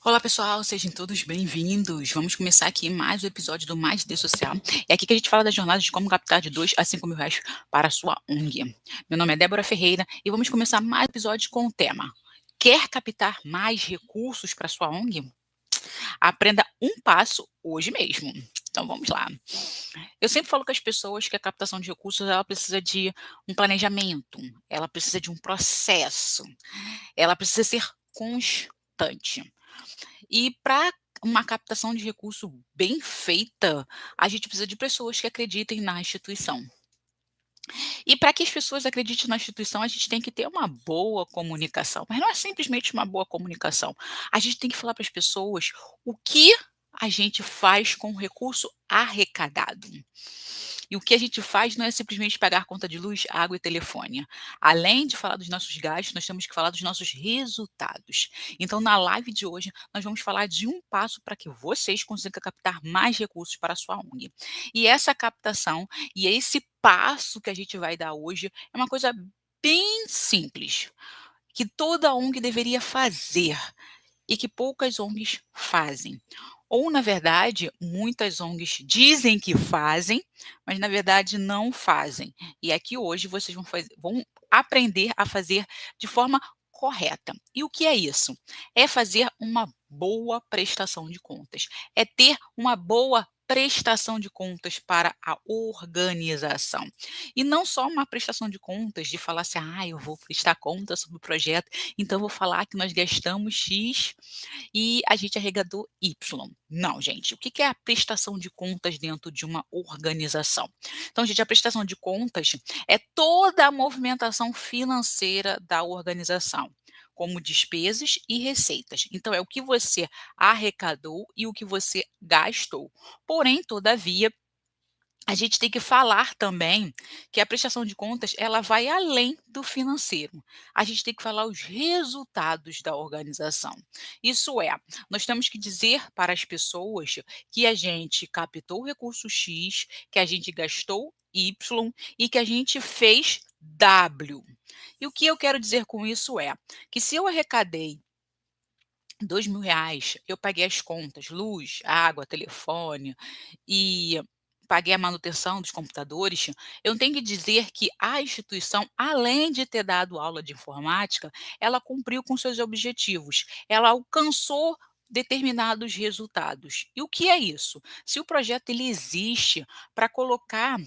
Olá pessoal, sejam todos bem-vindos. Vamos começar aqui mais um episódio do Mais D Social. É aqui que a gente fala da jornada de como captar de 2 a 5 mil reais para a sua ONG. Meu nome é Débora Ferreira e vamos começar mais um episódio com o tema: quer captar mais recursos para a sua ONG? Aprenda um passo hoje mesmo. Então vamos lá. Eu sempre falo com as pessoas que a captação de recursos ela precisa de um planejamento, ela precisa de um processo, ela precisa ser constante. E para uma captação de recurso bem feita, a gente precisa de pessoas que acreditem na instituição. E para que as pessoas acreditem na instituição, a gente tem que ter uma boa comunicação, mas não é simplesmente uma boa comunicação. A gente tem que falar para as pessoas o que a gente faz com o recurso arrecadado. E o que a gente faz não é simplesmente pagar conta de luz, água e telefone. Além de falar dos nossos gastos, nós temos que falar dos nossos resultados. Então, na live de hoje, nós vamos falar de um passo para que vocês consigam captar mais recursos para a sua ONG. E essa captação e esse passo que a gente vai dar hoje é uma coisa bem simples, que toda ONG deveria fazer e que poucas ONGs fazem. Ou, na verdade, muitas ONGs dizem que fazem, mas na verdade não fazem. E aqui hoje vocês vão aprender a fazer de forma correta. E o que é isso? É fazer uma boa prestação de contas. É ter uma boa prestação de contas para a organização. E não só uma prestação de contas de falar assim, eu vou prestar contas sobre o projeto, então eu vou falar que nós gastamos X e a gente arrecadou Y. Não, gente, o que que é a prestação de contas dentro de uma organização? Então, gente, a prestação de contas é toda a movimentação financeira da organização, como despesas e receitas. Então, é o que você arrecadou e o que você gastou. Porém, todavia, a gente tem que falar também que a prestação de contas, ela vai além do financeiro. A gente tem que falar os resultados da organização. Isso é, nós temos que dizer para as pessoas que a gente captou o recurso X, que a gente gastou Y e que a gente fez W. E o que eu quero dizer com isso é que se eu arrecadei R$ 2.000, eu paguei as contas, luz, água, telefone e paguei a manutenção dos computadores, eu tenho que dizer que a instituição, além de ter dado aula de informática, ela cumpriu com seus objetivos, ela alcançou determinados resultados. E o que é isso? Se o projeto ele existe para colocar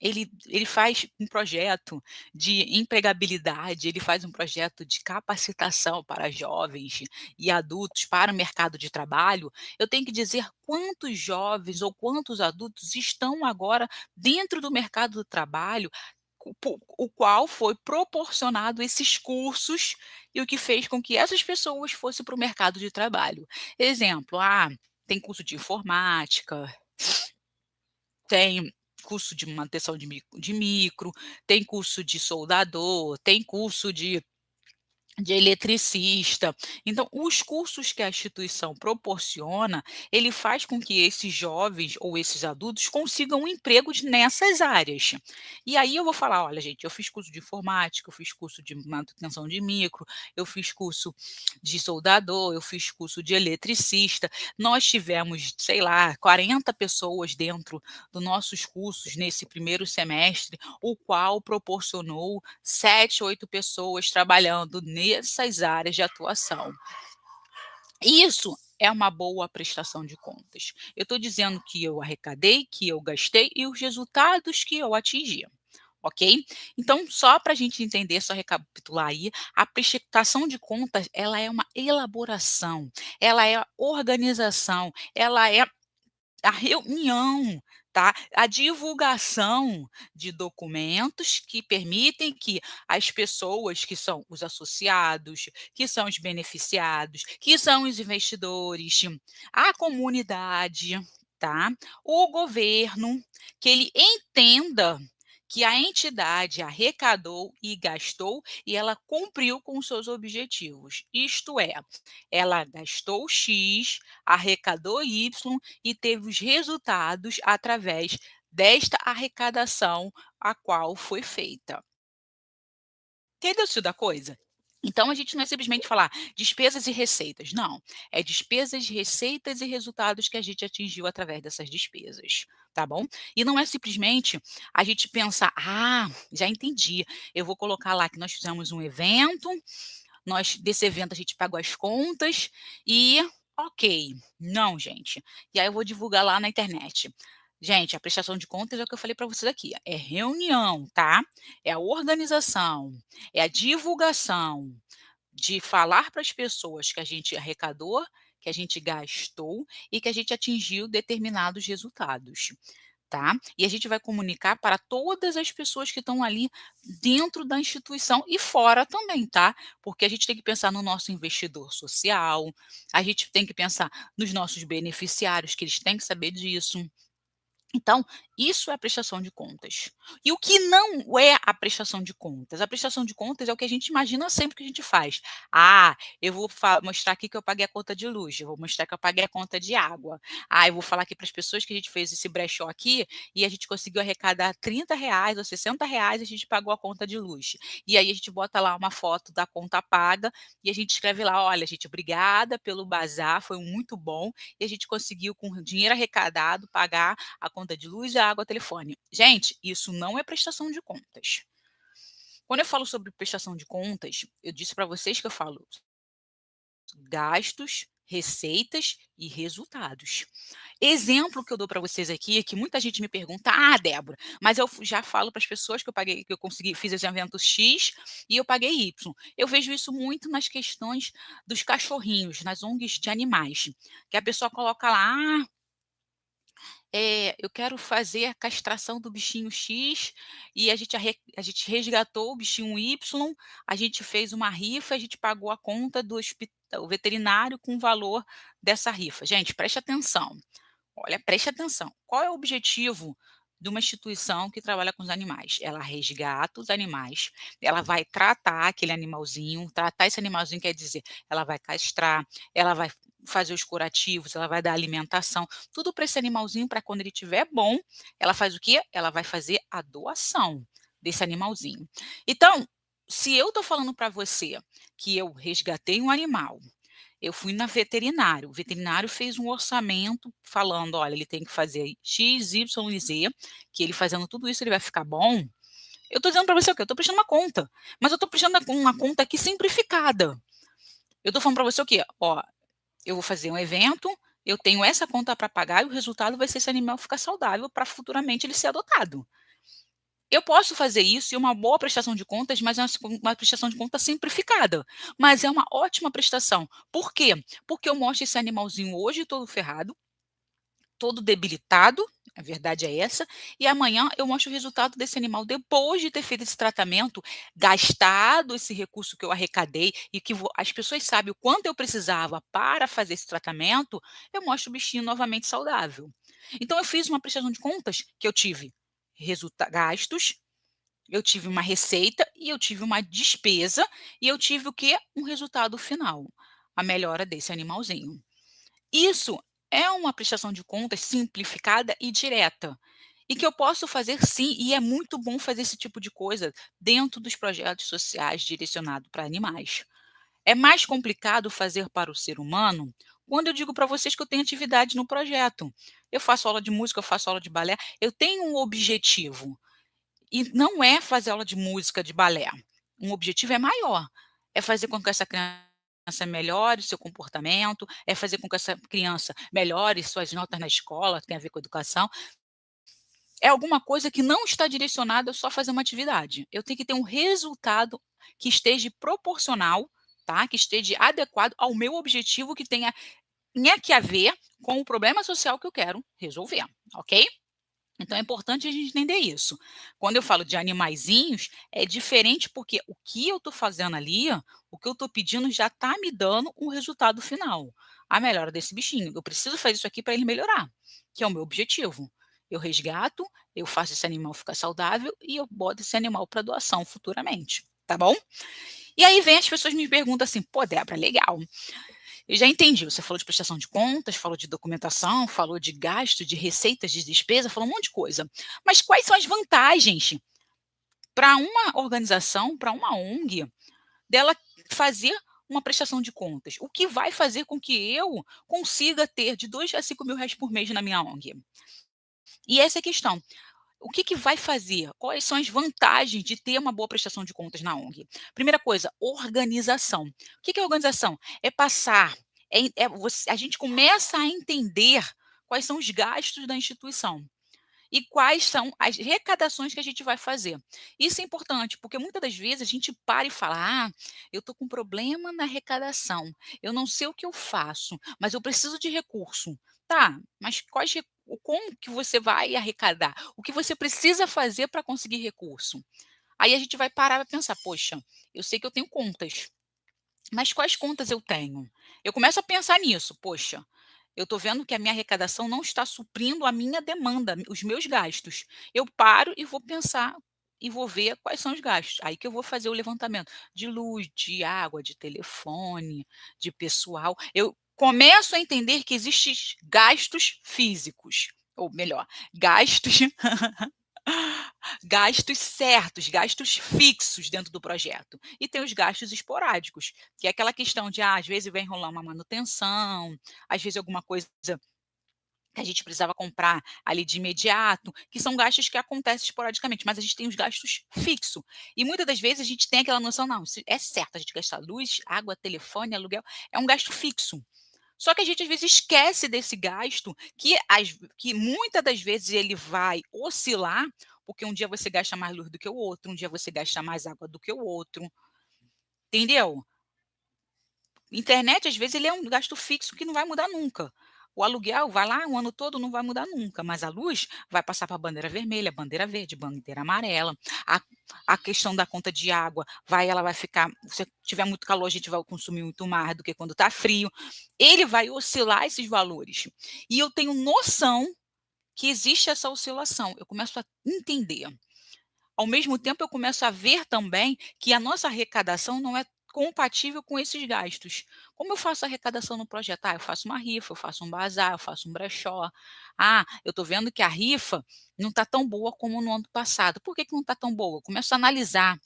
ele faz um projeto de empregabilidade, ele faz um projeto de capacitação para jovens e adultos para o mercado de trabalho, eu tenho que dizer quantos jovens ou quantos adultos estão agora dentro do mercado do trabalho, o qual foi proporcionado esses cursos e o que fez com que essas pessoas fossem para o mercado de trabalho. Exemplo, tem curso de informática, tem curso de manutenção de micro, tem curso de soldador, tem curso de eletricista. Então, os cursos que a instituição proporciona, ele faz com que esses jovens ou esses adultos consigam um emprego nessas áreas. E aí eu vou falar, olha gente, eu fiz curso de informática, eu fiz curso de manutenção de micro, eu fiz curso de soldador, eu fiz curso de eletricista. Nós tivemos, sei lá, 40 pessoas dentro dos nossos cursos nesse primeiro semestre, o qual proporcionou 7, 8 pessoas trabalhando nessas áreas de atuação. Isso é uma boa prestação de contas. Eu estou dizendo que eu arrecadei, que eu gastei e os resultados que eu atingi. Ok? Então, só para a gente entender, só recapitular aí, a prestação de contas, ela é uma elaboração, ela é a organização, ela é a reunião, tá? A divulgação de documentos que permitem que as pessoas que são os associados, que são os beneficiados, que são os investidores, a comunidade, tá? O governo, que ele entenda que a entidade arrecadou e gastou e ela cumpriu com os seus objetivos. Isto é, ela gastou X, arrecadou Y e teve os resultados através desta arrecadação a qual foi feita. Entendeu o fio da coisa? Então a gente não é simplesmente falar despesas e receitas, não, é despesas, receitas e resultados que a gente atingiu através dessas despesas, tá bom? E não é simplesmente a gente pensar: "Ah, já entendi, eu vou colocar lá que nós fizemos um evento, nós desse evento a gente pagou as contas e ok". Não, gente. E aí eu vou divulgar lá na internet. Gente, a prestação de contas é o que eu falei para vocês aqui, é reunião, tá? É a organização, é a divulgação de falar para as pessoas que a gente arrecadou, que a gente gastou e que a gente atingiu determinados resultados, tá? E a gente vai comunicar para todas as pessoas que estão ali dentro da instituição e fora também, tá? Porque a gente tem que pensar no nosso investidor social, a gente tem que pensar nos nossos beneficiários, que eles têm que saber disso. Então, isso é a prestação de contas. E o que não é a prestação de contas? A prestação de contas é o que a gente imagina sempre que a gente faz. Ah, eu vou mostrar aqui que eu paguei a conta de luz, eu vou mostrar que eu paguei a conta de água. Ah, eu vou falar aqui para as pessoas que a gente fez esse brechó aqui e a gente conseguiu arrecadar R$ 30 ou R$ 60 e a gente pagou a conta de luz. E aí a gente bota lá uma foto da conta paga e a gente escreve lá: olha, gente, obrigada pelo bazar, foi muito bom e a gente conseguiu, com o dinheiro arrecadado, pagar a conta de luz, a água, telefone. Gente, isso não é prestação de contas. Quando eu falo sobre prestação de contas, eu disse para vocês que eu falo gastos, receitas e resultados. Exemplo que eu dou para vocês aqui, é que muita gente me pergunta: "Ah, Débora, mas eu já falo para as pessoas que eu paguei, que eu consegui, fiz esse evento X e eu paguei Y". Eu vejo isso muito nas questões dos cachorrinhos, nas ONGs de animais, que a pessoa coloca lá: "Ah, eu quero fazer a castração do bichinho X e a gente resgatou o bichinho Y, a gente fez uma rifa, a gente pagou a conta do hospital veterinário com o valor dessa rifa". Gente, preste atenção. Olha, preste atenção. Qual é o objetivo de uma instituição que trabalha com os animais? Ela resgata os animais, ela vai tratar aquele animalzinho, tratar esse animalzinho quer dizer, ela vai castrar, ela vai fazer os curativos, ela vai dar alimentação, tudo para esse animalzinho, para quando ele estiver bom, ela faz o quê? Ela vai fazer a doação desse animalzinho. Então, se eu estou falando para você que eu resgatei um animal, eu fui na veterinário, o veterinário fez um orçamento falando: "Olha, ele tem que fazer X, Y e Z, que ele fazendo tudo isso ele vai ficar bom". Eu estou dizendo para você o quê? Eu estou prestando uma conta, mas eu estou prestando uma conta aqui simplificada. Eu estou falando para você o quê? "Ó, eu vou fazer um evento, eu tenho essa conta para pagar e o resultado vai ser esse animal ficar saudável para futuramente ele ser adotado". Eu posso fazer isso e uma boa prestação de contas, mas é uma prestação de conta simplificada, mas é uma ótima prestação. Por quê? Porque eu mostro esse animalzinho hoje todo ferrado, todo debilitado, a verdade é essa, e amanhã eu mostro o resultado desse animal depois de ter feito esse tratamento, gastado esse recurso que eu arrecadei e que as pessoas sabem o quanto eu precisava para fazer esse tratamento, eu mostro o bichinho novamente saudável. Então eu fiz uma prestação de contas que eu tive gastos, eu tive uma receita e eu tive uma despesa, e eu tive o quê? Um resultado final, a melhora desse animalzinho. Isso é uma prestação de contas simplificada e direta, e que eu posso fazer sim, e é muito bom fazer esse tipo de coisa dentro dos projetos sociais direcionados para animais. É mais complicado fazer para o ser humano quando eu digo para vocês que eu tenho atividade no projeto. Eu faço aula de música, eu faço aula de balé, eu tenho um objetivo. E não é fazer aula de música, de balé. Um objetivo é maior, é fazer com que essa criança melhore o seu comportamento, é fazer com que essa criança melhore suas notas na escola, tem a ver com educação. É alguma coisa que não está direcionada a só fazer uma atividade. Eu tenho que ter um resultado que esteja proporcional, tá, que esteja adequado ao meu objetivo, que tenha que a ver com o problema social que eu quero resolver, ok? Então é importante a gente entender isso. Quando eu falo de animaizinhos, é diferente porque o que eu estou fazendo ali, o que eu estou pedindo já está me dando um resultado final, a melhora desse bichinho. Eu preciso fazer isso aqui para ele melhorar, que é o meu objetivo. Eu resgato, eu faço esse animal ficar saudável e eu boto esse animal para doação futuramente, tá bom? E aí vem as pessoas me perguntam assim: pô, Débora, legal. Eu já entendi, você falou de prestação de contas, falou de documentação, falou de gasto, de receitas, de despesa, falou um monte de coisa. Mas quais são as vantagens para uma organização, para uma ONG, dela fazer uma prestação de contas? O que vai fazer com que eu consiga ter de 2 a 5 mil reais por mês na minha ONG? E essa é a questão. O que que vai fazer? Quais são as vantagens de ter uma boa prestação de contas na ONG? Primeira coisa, organização. O que que é organização? É passar, a gente começa a entender quais são os gastos da instituição e quais são as arrecadações que a gente vai fazer. Isso é importante, porque muitas das vezes a gente para e fala: "Ah, eu estou com problema na arrecadação, eu não sei o que eu faço, mas eu preciso de recurso". Tá, mas como que você vai arrecadar? O que você precisa fazer para conseguir recurso? Aí a gente vai parar e pensar: "Poxa, eu sei que eu tenho contas, mas quais contas eu tenho?". Eu começo a pensar nisso, poxa, eu estou vendo que a minha arrecadação não está suprindo a minha demanda, os meus gastos. Eu paro e vou pensar e vou ver quais são os gastos. Aí que eu vou fazer o levantamento de luz, de água, de telefone, de pessoal. Eu começo a entender que existem gastos físicos, ou melhor, gastos gastos certos, gastos fixos dentro do projeto. E tem os gastos esporádicos, que é aquela questão de, às vezes vai enrolar uma manutenção, às vezes alguma coisa que a gente precisava comprar ali de imediato, que são gastos que acontecem esporadicamente, mas a gente tem os gastos fixos. E muitas das vezes a gente tem aquela noção, não, isso é certo, a gente gastar luz, água, telefone, aluguel, é um gasto fixo. Só que a gente às vezes esquece desse gasto que muitas das vezes ele vai oscilar, porque um dia você gasta mais luz do que o outro, um dia você gasta mais água do que o outro, entendeu? Internet, às vezes, ele é um gasto fixo que não vai mudar nunca. O aluguel vai lá o ano todo, não vai mudar nunca, mas a luz vai passar para bandeira vermelha, bandeira verde, bandeira amarela. A a questão da conta de água, ela vai ficar se tiver muito calor, a gente vai consumir muito mais do que quando está frio. Ele vai oscilar esses valores. E eu tenho noção que existe essa oscilação, eu começo a entender. Ao mesmo tempo, eu começo a ver também que a nossa arrecadação não é compatível com esses gastos. Como eu faço a arrecadação no projeto? Ah, eu faço uma rifa, eu faço um bazar, eu faço um brechó. Ah, eu estou vendo que a rifa não está tão boa como no ano passado. Por que que não está tão boa? Eu começo a analisar.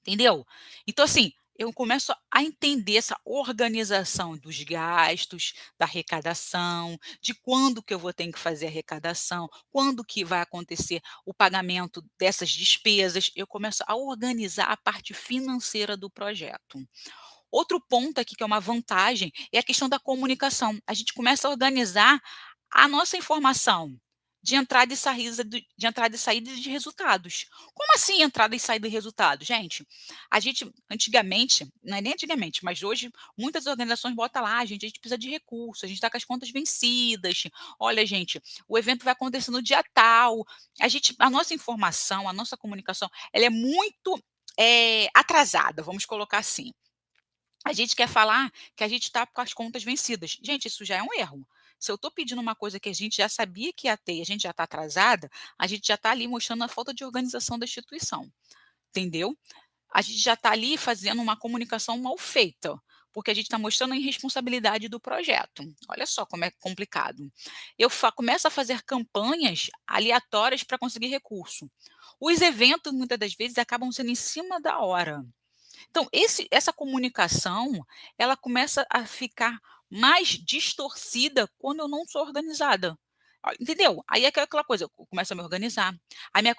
Entendeu? Então, assim, eu começo a entender essa organização dos gastos, da arrecadação, de quando que eu vou ter que fazer a arrecadação, quando que vai acontecer o pagamento dessas despesas, eu começo a organizar a parte financeira do projeto. Outro ponto aqui que é uma vantagem é a questão da comunicação. A gente começa a organizar a nossa informação de entrada e saída de resultados. Como assim entrada e saída de resultados? Gente, a gente antigamente, não é nem antigamente, mas hoje muitas organizações botam lá: a gente precisa de recursos, a gente está com as contas vencidas. Olha, gente, o evento vai acontecer no dia tal". A nossa informação, a nossa comunicação, ela é muito, atrasada, vamos colocar assim. A gente quer falar que a gente está com as contas vencidas. Gente, isso já é um erro. Se eu estou pedindo uma coisa que a gente já sabia que ia ter e a gente já está atrasada, a gente já está ali mostrando a falta de organização da instituição, entendeu? A gente já está ali fazendo uma comunicação mal feita, porque a gente está mostrando a irresponsabilidade do projeto. Olha só como é complicado. Começo a fazer campanhas aleatórias para conseguir recurso. Os eventos, muitas das vezes, acabam sendo em cima da hora. Então essa comunicação, ela começa a ficar mais distorcida quando eu não sou organizada. Entendeu? Aí é aquela coisa, eu começo a me organizar, a minha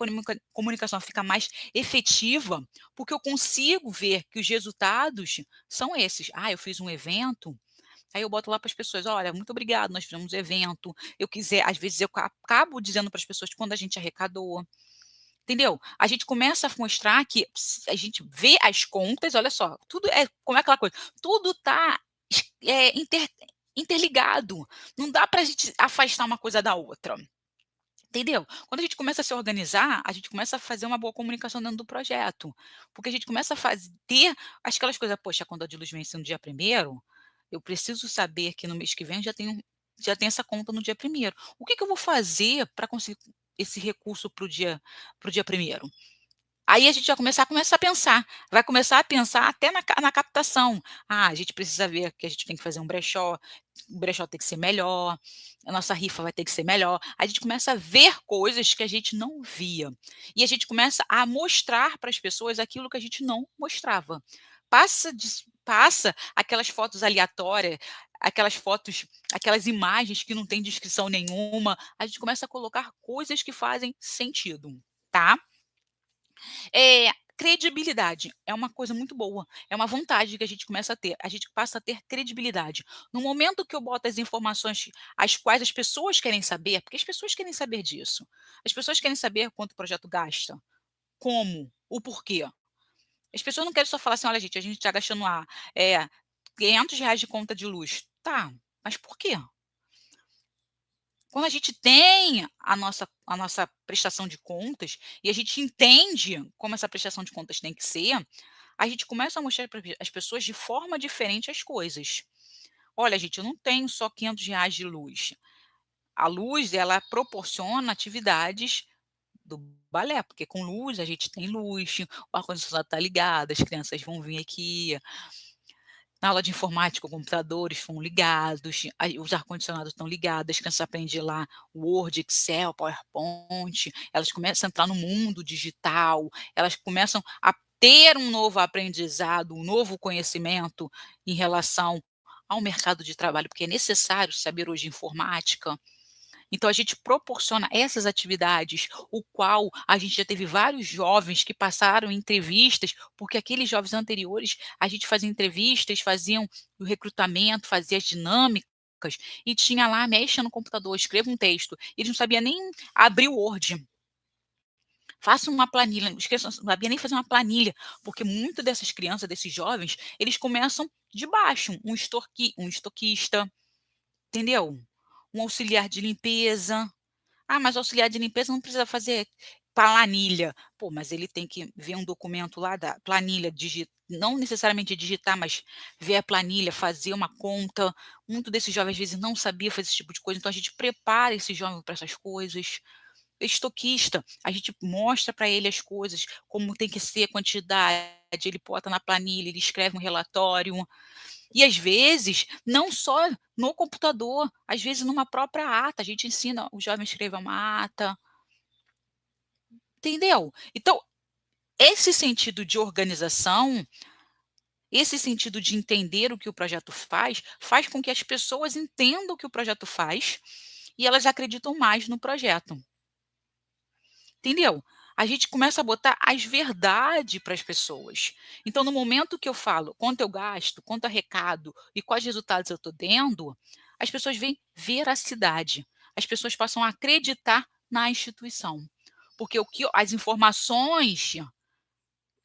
comunicação fica mais efetiva, porque eu consigo ver que os resultados são esses. "Ah, eu fiz um evento", aí eu boto lá para as pessoas: "Olha, muito obrigado, nós fizemos um evento". Eu quiser às vezes eu acabo dizendo para as pessoas quando a gente arrecadou. Entendeu? A gente começa a mostrar que a gente vê as contas, olha só, tudo é como é aquela coisa, tudo está interligado, não dá para a gente afastar uma coisa da outra, entendeu? Quando a gente começa a se organizar, a gente começa a fazer uma boa comunicação dentro do projeto, porque a gente começa a ter aquelas coisas: "Poxa, a conta de luz vence no dia primeiro, eu preciso saber que no mês que vem já tem essa conta no dia primeiro. O que que eu vou fazer para conseguir esse recurso para o dia primeiro?". Aí a gente começa a pensar, vai começar a pensar até na captação. "Ah, a gente precisa ver que a gente tem que fazer um brechó, o brechó tem que ser melhor, a nossa rifa vai ter que ser melhor". A gente começa a ver coisas que a gente não via, e a gente começa a mostrar para as pessoas aquilo que a gente não mostrava. passa aquelas fotos aleatórias, aquelas fotos, aquelas imagens que não tem descrição nenhuma, a gente começa a colocar coisas que fazem sentido, tá. Credibilidade é uma coisa muito boa, é uma vantagem que a gente começa a ter, a gente passa a ter credibilidade. No momento que eu boto as informações as quais as pessoas querem saber, porque as pessoas querem saber disso, as pessoas querem saber quanto o projeto gasta, como, o porquê. As pessoas não querem só falar assim: "Olha gente, a gente está gastando R$ 500 de conta de luz". Tá, mas por quê? Quando a gente tem a nossa prestação de contas, e a gente entende como essa prestação de contas tem que ser, a gente começa a mostrar para as pessoas de forma diferente as coisas. "Olha gente, eu não tenho só R$ 500 de luz, a luz ela proporciona atividades do balé, porque com luz a gente tem luz, o ar-condicionado está ligado, as crianças vão vir aqui, na aula de informática, computadores estão ligados, aí os ar-condicionados estão ligados, as crianças aprendem lá Word, Excel, PowerPoint, elas começam a entrar no mundo digital, elas começam a ter um novo aprendizado, um novo conhecimento em relação ao mercado de trabalho, porque é necessário saber hoje informática. Então a gente proporciona essas atividades, o qual a gente já teve vários jovens que passaram entrevistas, porque aqueles jovens anteriores, a gente fazia entrevistas, faziam o recrutamento, fazia as dinâmicas, e tinha lá, mexa no computador, escreva um texto. Eles não sabiam nem abrir o Word. Faça uma planilha, esqueçam, não sabia nem fazer uma planilha, porque muito dessas crianças, desses jovens, eles começam de baixo, um estoquista, entendeu? Um auxiliar de limpeza. Ah, mas o auxiliar de limpeza não precisa fazer planilha. Pô, mas ele tem que ver um documento lá da planilha, não necessariamente digitar, mas ver a planilha, fazer uma conta. Muito desses jovens, às vezes, não sabia fazer esse tipo de coisa, então a gente prepara esse jovem para essas coisas. Estoquista, a gente mostra para ele as coisas, como tem que ser a quantidade, ele bota na planilha, ele escreve um relatório. E às vezes, não só no computador, às vezes numa própria ata, a gente ensina o jovem a escrever uma ata, entendeu? Então, esse sentido de organização, esse sentido de entender o que o projeto faz, faz com que as pessoas entendam o que o projeto faz, e elas acreditam mais no projeto, entendeu? A gente começa a botar as verdade para as pessoas. Então, no momento que eu falo quanto eu gasto, quanto arrecado e quais resultados eu estou tendo, as pessoas veem veracidade. As pessoas passam a acreditar na instituição. Porque as informações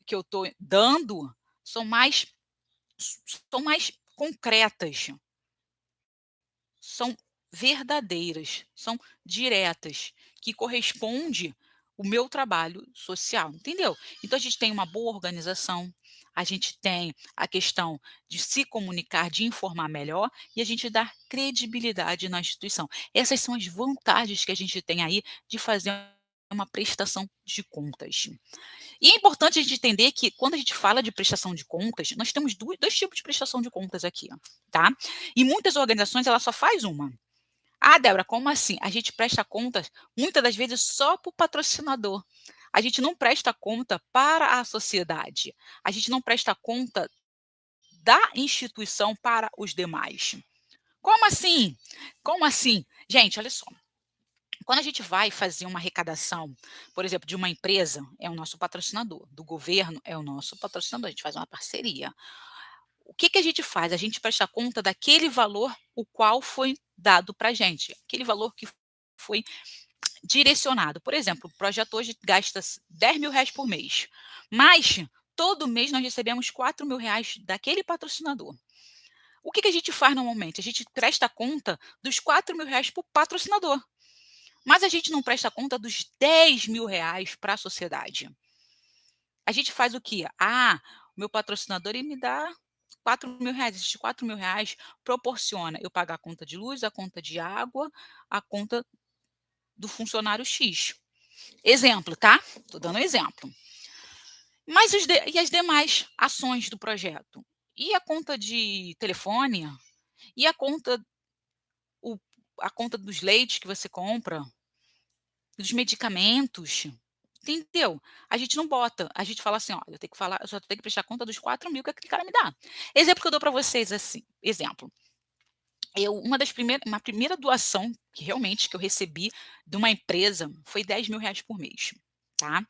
que eu estou dando são mais, são mais concretas, são verdadeiras, são diretas, que corresponde o meu trabalho social, entendeu? Então a gente tem uma boa organização, a gente tem a questão de se comunicar, de informar melhor e a gente dá credibilidade na instituição. Essas são as vantagens que a gente tem aí de fazer uma prestação de contas. E é importante a gente entender que quando a gente fala de prestação de contas, nós temos dois tipos de prestação de contas aqui, ó, tá? E muitas organizações ela só faz uma. "Ah, Débora, como assim?" A gente presta contas, muitas das vezes, só para o patrocinador. A gente não presta conta para a sociedade. A gente não presta conta da instituição para os demais. Como assim? Como assim? Gente, olha só, quando a gente vai fazer uma arrecadação, por exemplo, de uma empresa, é o nosso patrocinador, do governo é o nosso patrocinador, a gente faz uma parceria. O que que a gente faz? A gente presta conta daquele valor o qual foi dado pra gente, aquele valor que foi direcionado. Por exemplo, o projeto hoje gasta R$ 10.000 por mês, mas todo mês nós recebemos R$ 4.000 daquele patrocinador. O que que a gente faz normalmente? A gente presta conta dos R$ 4.000 para o patrocinador, mas a gente não presta conta dos R$ 10.000 para a sociedade. A gente faz o quê? "Ah, o meu patrocinador ele me dá R$ 4.000, esses R$ 4.000 proporciona eu pagar a conta de luz, a conta de água, a conta do funcionário X". Exemplo, tá? Estou dando um exemplo. Mas e as demais ações do projeto? E a conta de telefone? E o a conta dos leites que você compra? Dos medicamentos? entendeu? A gente não bota, a gente fala assim: "Olha, eu só tenho que prestar conta dos 4.000 que aquele cara me dá". Exemplo que eu dou para vocês, assim, exemplo, uma primeira doação que eu recebi de uma empresa foi R$ 10.000 por mês, tá.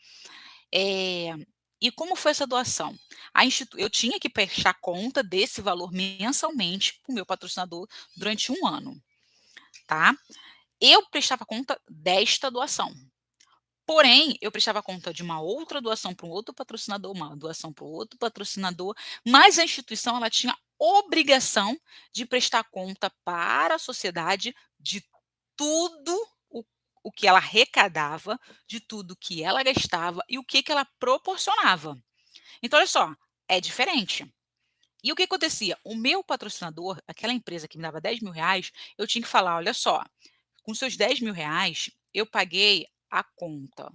Eh, e como foi essa doação? Eu tinha que prestar conta desse valor mensalmente para o meu patrocinador durante um ano, tá. Eu prestava conta desta doação. Porém, eu prestava conta de uma outra doação para um outro patrocinador, uma doação para o outro patrocinador, mas a instituição ela tinha obrigação de prestar conta para a sociedade de tudo o o que ela arrecadava, de tudo que ela gastava e o que ela proporcionava. Então olha só, é diferente. E o que acontecia? O meu patrocinador, aquela empresa que me dava R$ 10.000, eu tinha que falar: "Olha só, com seus R$ 10.000, eu paguei a conta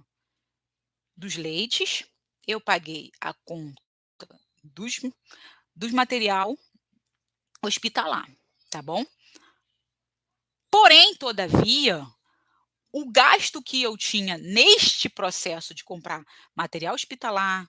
dos leites, eu paguei a conta dos material hospitalar, tá bom. Porém, todavia, o gasto que eu tinha neste processo de comprar material hospitalar,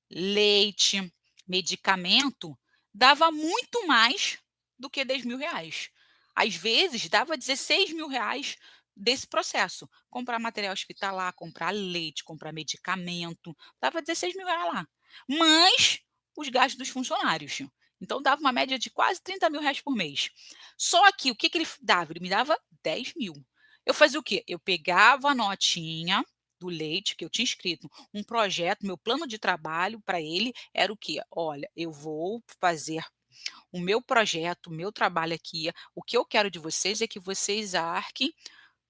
leite, medicamento, dava muito mais do que R$ 10.000. Às vezes, dava R$ 16.000 desse processo. Comprar material hospitalar, comprar leite, comprar medicamento, dava R$ 16.000 lá. Mais os gastos dos funcionários. Então, dava uma média de quase R$ 30.000 por mês. Só que o que ele dava? Ele me dava 10.000. Eu fazia o quê? Eu pegava a notinha do leite que eu tinha escrito um projeto, meu plano de trabalho para ele era o quê? "Olha, eu vou fazer o meu projeto, o meu trabalho aqui, o que eu quero de vocês é que vocês arquem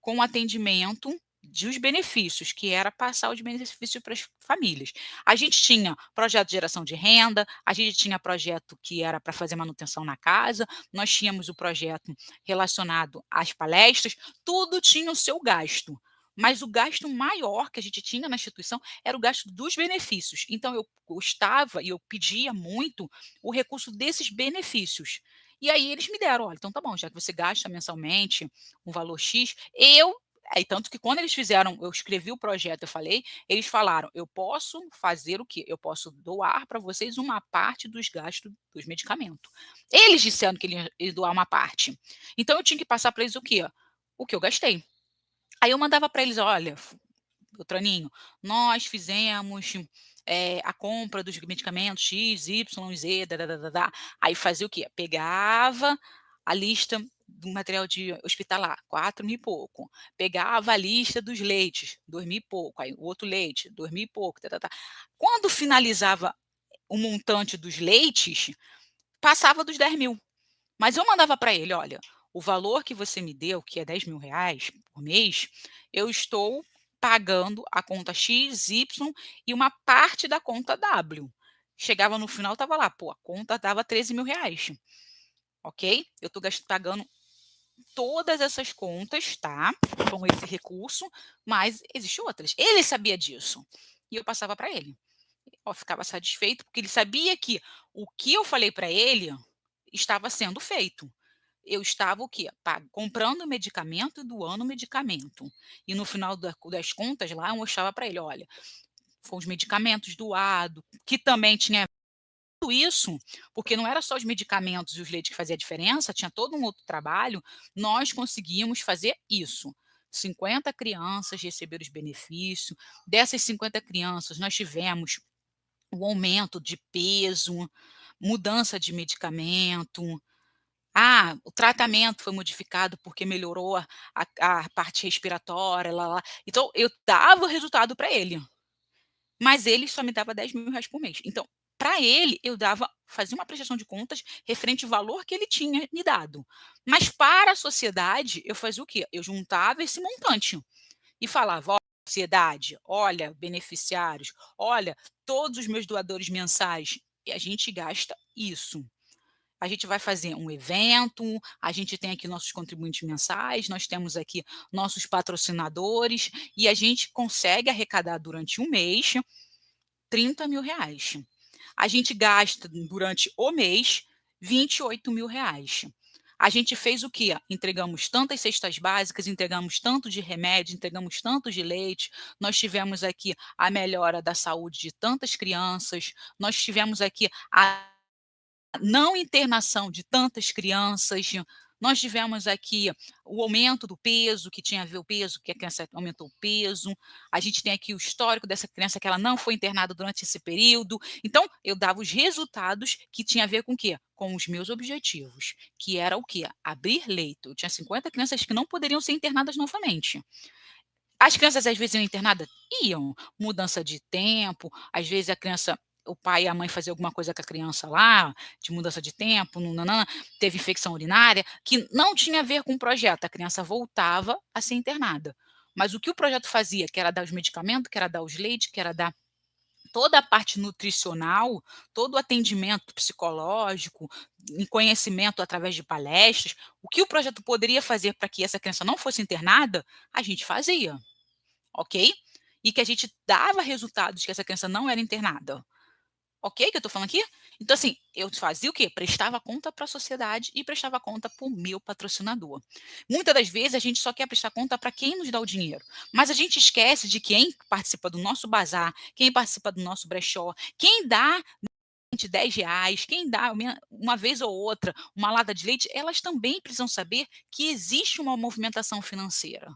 com o atendimento dos benefícios, que era passar os benefícios para as famílias. A gente tinha projeto de geração de renda, a gente tinha projeto que era para fazer manutenção na casa, nós tínhamos o projeto relacionado às palestras, tudo tinha o seu gasto. Mas o gasto maior que a gente tinha na instituição era o gasto dos benefícios. Então eu gostava e eu pedia muito o recurso desses benefícios. E aí eles me deram: "Olha, então tá bom, já que você gasta mensalmente um valor X, tanto que quando eles fizeram eu escrevi o projeto, eu falei, eles falaram: "Eu posso fazer o quê? Eu posso doar para vocês uma parte dos gastos dos medicamentos". Eles disseram que eles iam doar uma parte. Então eu tinha que passar para eles o quê? O que eu gastei. Aí eu mandava para eles: "Olha, Beltraninho, nós fizemos, a compra dos medicamentos X, Y, Z, dá-dá-dá-dá-dá". Aí fazia o quê? Pegava a lista do material de hospitalar, 4.000 e pouco. Pegava a lista dos leites, 2.000 e pouco. Aí o outro leite, 2.000 e pouco, tá-tá-tá. Quando finalizava o montante dos leites, passava dos 10.000. Mas eu mandava para ele: "Olha, o valor que você me deu, que é R$ 10.000 por mês, eu estou pagando a conta X, Y e uma parte da conta W". Chegava no final, estava lá: "Pô, a conta dava R$ 13.000, ok? Eu estou pagando todas essas contas, tá, com esse recurso, mas existem outras". Ele sabia disso, e eu passava para ele. Ó, ficava satisfeito, porque ele sabia que o que eu falei para ele estava sendo feito. Eu estava o quê? Comprando medicamento e doando medicamento. E no final das contas lá, eu mostrava para ele: "Olha, foram os medicamentos doado", que também tinha tudo isso, porque não era só os medicamentos e os leites que fazia a diferença, tinha todo um outro trabalho, nós conseguimos fazer isso. 50 crianças receberam os benefícios, dessas 50 crianças nós tivemos o aumento de peso, mudança de medicamento, o tratamento foi modificado porque melhorou a parte respiratória, lá-lá. Então eu dava o resultado para ele, mas ele só me dava R$ 10.000 por mês. Então, para ele, eu fazia uma prestação de contas referente ao valor que ele tinha me dado. Mas para a sociedade, eu fazia o quê? Eu juntava esse montante e falava: "Ó, sociedade, olha, beneficiários, olha, todos os meus doadores mensais, e a gente gasta isso. A gente vai fazer um evento, a gente tem aqui nossos contribuintes mensais, nós temos aqui nossos patrocinadores e a gente consegue arrecadar durante um mês R$ 30.000. A gente gasta durante o mês R$ 28.000. A gente fez o quê? Entregamos tantas cestas básicas, entregamos tanto de remédio, entregamos tanto de leite, nós tivemos aqui a melhora da saúde de tantas crianças, nós tivemos aqui a não internação de tantas crianças, nós tivemos aqui o aumento do peso, que tinha a ver o peso, que a criança aumentou o peso, a gente tem aqui o histórico dessa criança que ela não foi internada durante esse período. Então, eu dava os resultados que tinha a ver com o quê? Com os meus objetivos, que era o quê? Abrir leito. Eu tinha 50 crianças que não poderiam ser internadas novamente. As crianças às vezes iam internada? Iam. Mudança de tempo, às vezes a criança o pai e a mãe faziam alguma coisa com a criança lá, de mudança de tempo, teve infecção urinária, que não tinha a ver com o projeto, a criança voltava a ser internada. Mas o que o projeto fazia, que era dar os medicamentos, que era dar os leites, que era dar toda a parte nutricional, todo o atendimento psicológico, em conhecimento através de palestras, o que o projeto poderia fazer para que essa criança não fosse internada, a gente fazia. Ok? E que a gente dava resultados que essa criança não era internada. Ok que eu estou falando aqui? Então, assim, eu fazia o quê? Prestava conta para a sociedade e prestava conta para o meu patrocinador. Muitas das vezes a gente só quer prestar conta para quem nos dá o dinheiro, mas a gente esquece de quem participa do nosso bazar, quem participa do nosso brechó, quem dá de R$ 10, quem dá uma vez ou outra uma lata de leite, elas também precisam saber que existe uma movimentação financeira,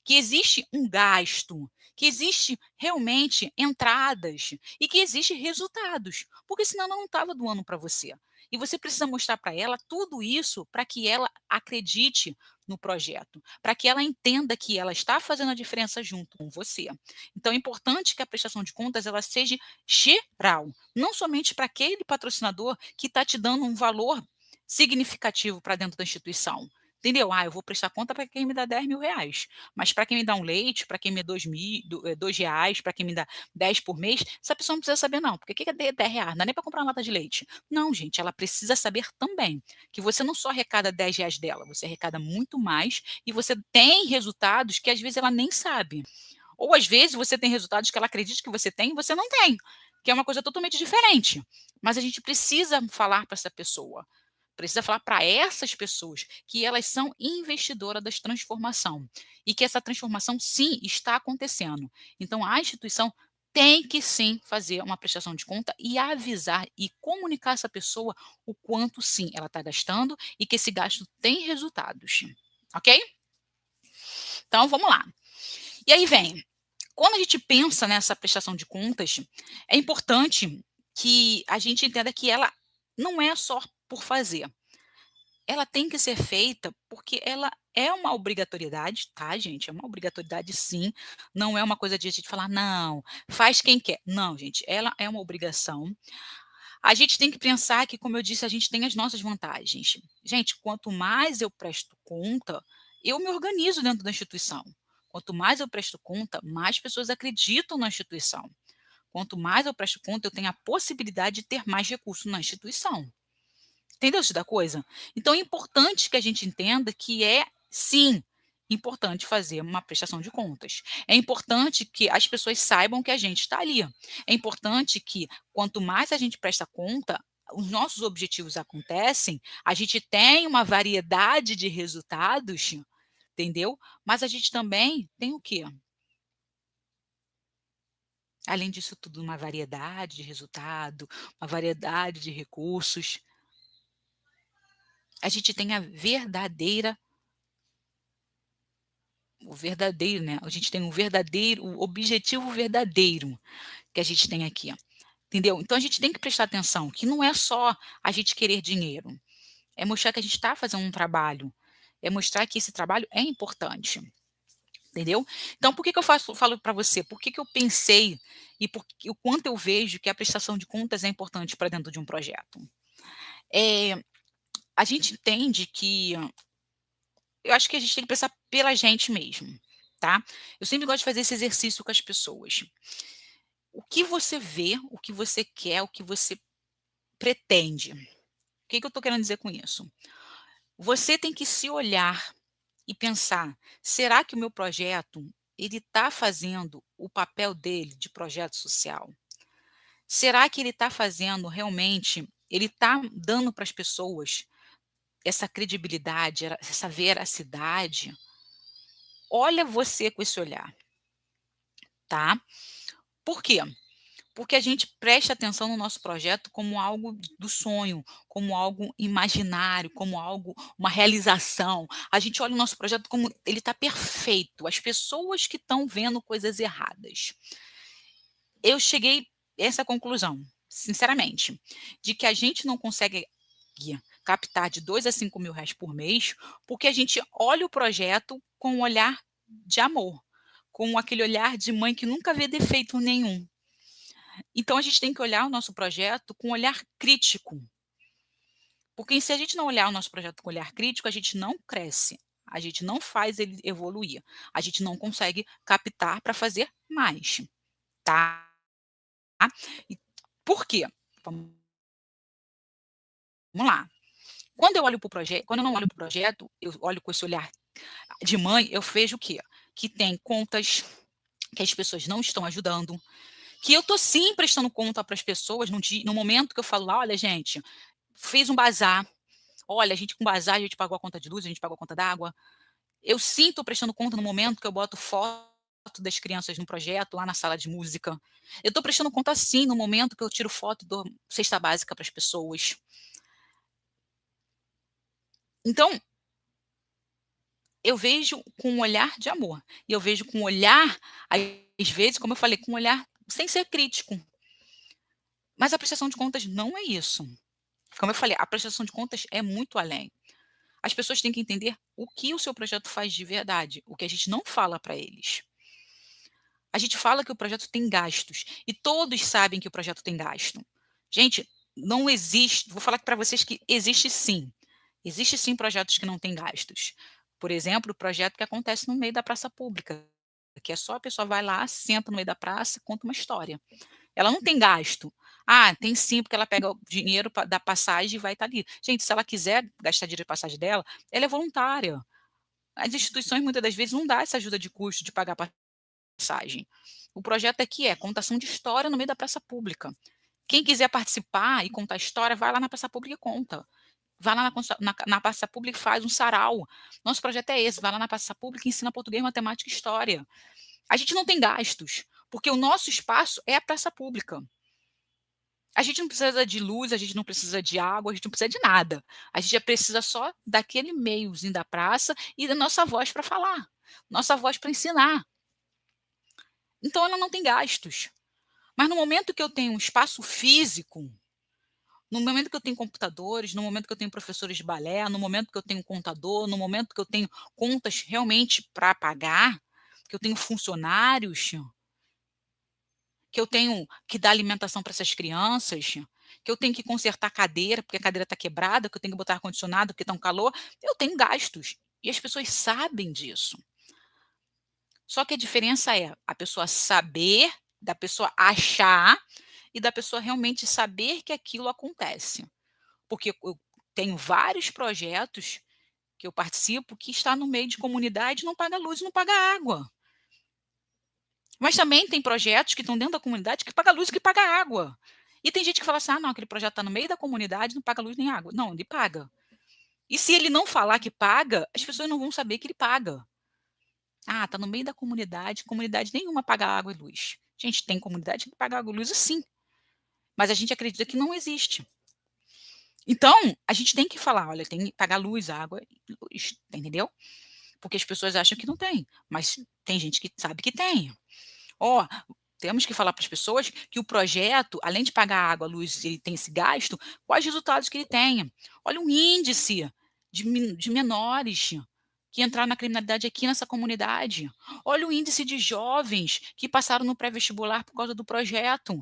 que existe um gasto, que existe realmente entradas e que existe resultados, porque senão ela não estava doando para você. E você precisa mostrar para ela tudo isso para que ela acredite no projeto, para que ela entenda que ela está fazendo a diferença junto com você. Então é importante que a prestação de contas ela seja geral, não somente para aquele patrocinador que está te dando um valor significativo para dentro da instituição. Entendeu? Eu vou prestar conta para quem me dá R$ 10.000, mas para quem me dá um leite, para quem me dá R$ 2.000, para quem me dá 10 por mês, essa pessoa não precisa saber não, porque o que é R$ 10? Não é nem para comprar uma lata de leite. Não, gente, ela precisa saber também que você não só arrecada R$ 10 dela, você arrecada muito mais e você tem resultados que às vezes ela nem sabe. Ou às vezes você tem resultados que ela acredita que você tem e você não tem, que é uma coisa totalmente diferente. Mas a gente precisa falar para essa pessoa, precisa falar para essas pessoas que elas são investidoras da transformação e que essa transformação sim está acontecendo. Então a instituição tem que sim fazer uma prestação de conta e avisar e comunicar a essa pessoa o quanto sim ela está gastando e que esse gasto tem resultados. Ok? Então vamos lá. E aí vem, quando a gente pensa nessa prestação de contas, é importante que a gente entenda que ela não é só por fazer. Ela tem que ser feita porque ela é uma obrigatoriedade, tá, gente? É uma obrigatoriedade sim, não é uma coisa de a gente falar: "Não, faz quem quer". Não, gente, ela é uma obrigação. A gente tem que pensar que, como eu disse, a gente tem as nossas vantagens. Gente, quanto mais eu presto conta, eu me organizo dentro da instituição. Quanto mais eu presto conta, mais pessoas acreditam na instituição. Quanto mais eu presto conta, eu tenho a possibilidade de ter mais recursos na instituição. Entendeu isso da coisa? Então é importante que a gente entenda que é, sim, importante fazer uma prestação de contas. É importante que as pessoas saibam que a gente está ali. É importante que, quanto mais a gente presta conta, os nossos objetivos acontecem, a gente tem uma variedade de resultados, entendeu? Mas a gente também tem o quê? Além disso tudo, uma variedade de resultado, uma variedade de recursos. A gente tem a verdadeira o verdadeiro, né, a gente tem um verdadeiro o objetivo verdadeiro que a gente tem aqui, entendeu? Então a gente tem que prestar atenção que não é só a gente querer dinheiro, é mostrar que a gente está fazendo um trabalho, é mostrar que esse trabalho é importante, entendeu? Então por que que eu falo para você, por que que eu pensei e o quanto eu vejo que a prestação de contas é importante para dentro de um projeto. Eh, a gente entende que eu acho que a gente tem que pensar pela gente mesmo, tá. Eu sempre gosto de fazer esse exercício com as pessoas. O que você vê, o que você quer, o que você pretende. O que que eu estou querendo dizer com isso? Você tem que se olhar e pensar: "Será que o meu projeto, ele está fazendo o papel dele de projeto social? Será que ele está fazendo realmente ele está dando para as pessoas essa credibilidade, essa veracidade, olha você com esse olhar, tá. Por quê? Porque a gente presta atenção no nosso projeto como algo do sonho, como algo imaginário, como algo uma realização. A gente olha o nosso projeto como ele está perfeito, as pessoas que estão vendo coisas erradas. Eu cheguei a essa conclusão, sinceramente, de que a gente não consegue captar de 2 a 5 mil reais por mês, porque a gente olha o projeto com um olhar de amor, com aquele olhar de mãe que nunca vê defeito nenhum. Então a gente tem que olhar o nosso projeto com um olhar crítico, porque se a gente não olhar o nosso projeto com olhar crítico, a gente não cresce, a gente não faz ele evoluir, a gente não consegue captar para fazer mais, tá. E por quê? Vamos lá. Quando eu não olho para o projeto, eu olho com esse olhar de mãe, eu vejo o quê? Que tem contas que as pessoas não estão ajudando, que eu estou sim prestando conta para as pessoas no momento que eu falo lá: "Olha gente, fiz um bazar, olha a gente com bazar a gente pagou a conta de luz, a gente pagou a conta d'água". Eu sim estou prestando conta no momento que eu boto foto das crianças no projeto, lá na sala de música. Eu estou prestando conta sim no momento que eu tiro foto, dou cesta básica para as pessoas. Então, eu vejo com um olhar de amor, e eu vejo com um olhar, às vezes, como eu falei, com um olhar sem ser crítico. Mas a prestação de contas não é isso. Como eu falei, a prestação de contas é muito além. As pessoas têm que entender o que o seu projeto faz de verdade, o que a gente não fala para eles. A gente fala que o projeto tem gastos, e todos sabem que o projeto tem gasto. Gente, não existe, vou falar para vocês que existe sim. Existe sim projetos que não têm gastos. Por exemplo, o projeto que acontece no meio da praça pública, que é só a pessoa vai lá, senta no meio da praça e conta uma história. Ela não tem gasto. Ah, tem sim, porque ela pega o dinheiro da passagem e vai estar ali. Gente, se ela quiser gastar dinheiro de passagem dela, ela é voluntária. As instituições muitas das vezes não dá essa ajuda de custo de pagar passagem. O projeto aqui é contação de história no meio da praça pública. Quem quiser participar e contar história, vai lá na praça pública e conta. Vai lá na praça pública e faz um sarau. Nosso projeto é esse, vai lá na praça pública e ensina português, matemática e história. A gente não tem gastos, porque o nosso espaço é a praça pública. A gente não precisa de luz, a gente não precisa de água, a gente não precisa de nada. A gente já precisa só daquele meiozinho da praça e da nossa voz para falar, nossa voz para ensinar. Então ela não tem gastos. Mas no momento que eu tenho um espaço físico, no momento que eu tenho computadores, no momento que eu tenho professores de balé, no momento que eu tenho contador, no momento que eu tenho contas realmente para pagar, que eu tenho funcionários, que eu tenho que dar alimentação para essas crianças, que eu tenho que consertar a cadeira, porque a cadeira está quebrada, que eu tenho que botar ar-condicionado, porque está um calor, eu tenho gastos. E as pessoas sabem disso. Só que a diferença é a pessoa saber, da pessoa achar e da pessoa realmente saber que aquilo acontece. Porque eu tenho vários projetos que eu participo que está no meio de comunidade e não paga luz e não paga água. Mas também tem projetos que estão dentro da comunidade que paga luz e que paga água. E tem gente que fala assim: "Ah, não, aquele projeto está no meio da comunidade, não paga luz nem água". Não, ele paga. E se ele não falar que paga, as pessoas não vão saber que ele paga. Ah, está no meio da comunidade nenhuma paga água e luz. Gente, tem comunidade que paga água e luz sim, mas a gente acredita que não existe. Então, a gente tem que falar: "Olha, tem que pagar luz, água e luz", entendeu? Porque as pessoas acham que não tem, mas tem gente que sabe que tem. Ó, temos que falar para as pessoas que o projeto, além de pagar água, luz, ele tem esse gasto, quais resultados que ele tenha. Olha o índice de menores que entraram na criminalidade aqui nessa comunidade. Olha o índice de jovens que passaram no pré-vestibular por causa do projeto.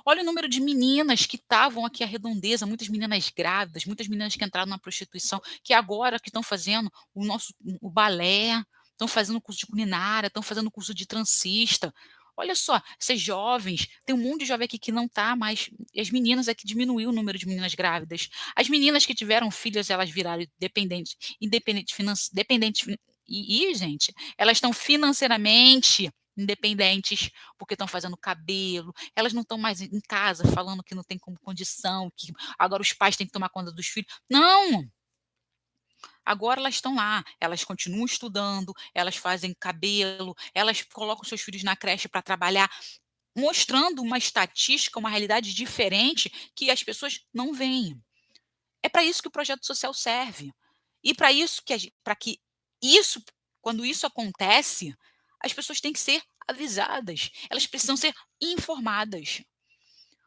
Olha o número de meninas que estavam aqui à redondeza, muitas meninas grávidas, muitas meninas que entraram na prostituição, que agora que estão fazendo o balé, estão fazendo curso de culinária, estão fazendo curso de transista. Olha só, esses jovens, tem um monte de jovem aqui que não está mais, e as meninas aqui diminuiu o número de meninas grávidas. As meninas que tiveram filhas, elas viraram dependentes, gente, elas estão financeiramente independentes, porque estão fazendo cabelo, elas não estão mais em casa falando que não tem como condição, que agora os pais têm que tomar conta dos filhos. Não! Agora elas estão lá, elas continuam estudando, elas fazem cabelo, elas colocam seus filhos na creche para trabalhar, mostrando uma estatística, uma realidade diferente que as pessoas não veem. É para isso que o projeto social serve. E para isso que para que isso, quando isso acontece, as pessoas têm que ser avisadas, elas precisam ser informadas,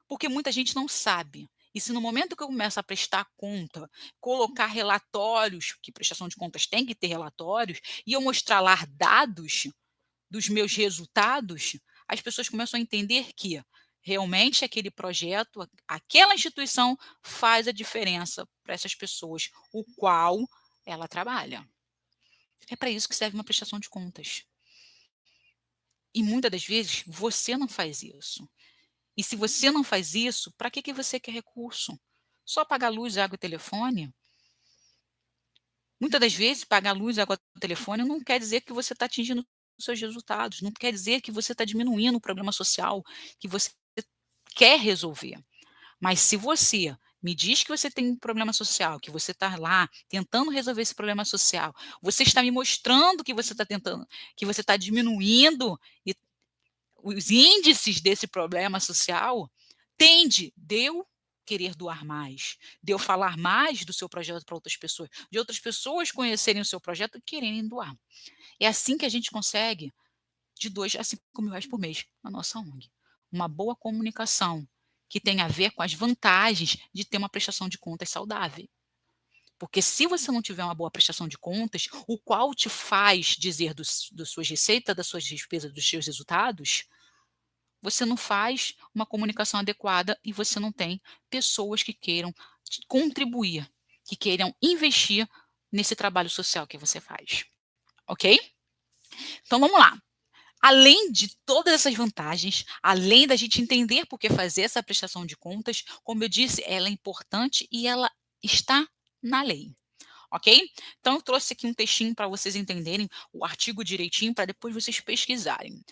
porque muita gente não sabe. E se no momento que eu começo a prestar conta, colocar relatórios, que prestação de contas tem que ter relatórios, e eu mostrar lá dados dos meus resultados, as pessoas começam a entender que realmente aquele projeto, aquela instituição faz a diferença para essas pessoas, o qual ela trabalha. É para isso que serve uma prestação de contas. E muitas das vezes você não faz isso. E se você não faz isso, para que você quer recurso? Só pagar luz, água e telefone? Muitas das vezes, pagar luz, água e telefone não quer dizer que você está atingindo os seus resultados, não quer dizer que você está diminuindo o problema social que você quer resolver. Mas se você me diz que você tem um problema social, que você está lá tentando resolver esse problema social, você está me mostrando que você está tentando, que você está diminuindo e os índices desse problema social, tende de eu querer doar mais, de eu falar mais do seu projeto para outras pessoas, de outras pessoas conhecerem o seu projeto e quererem doar. É assim que a gente consegue de 2 a 5 mil reais por mês na nossa ONG. Uma boa comunicação, que tem a ver com as vantagens de ter uma prestação de contas saudável. Porque se você não tiver uma boa prestação de contas, o qual te faz dizer das suas receitas, das suas despesas, dos seus resultados, você não faz uma comunicação adequada e você não tem pessoas que queiram contribuir, que queiram investir nesse trabalho social que você faz, ok? Então vamos lá. Além de todas essas vantagens, além da gente entender por que fazer essa prestação de contas, como eu disse, ela é importante e ela está na lei, ok? Então eu trouxe aqui um textinho para vocês entenderem o artigo direitinho, para depois vocês pesquisarem.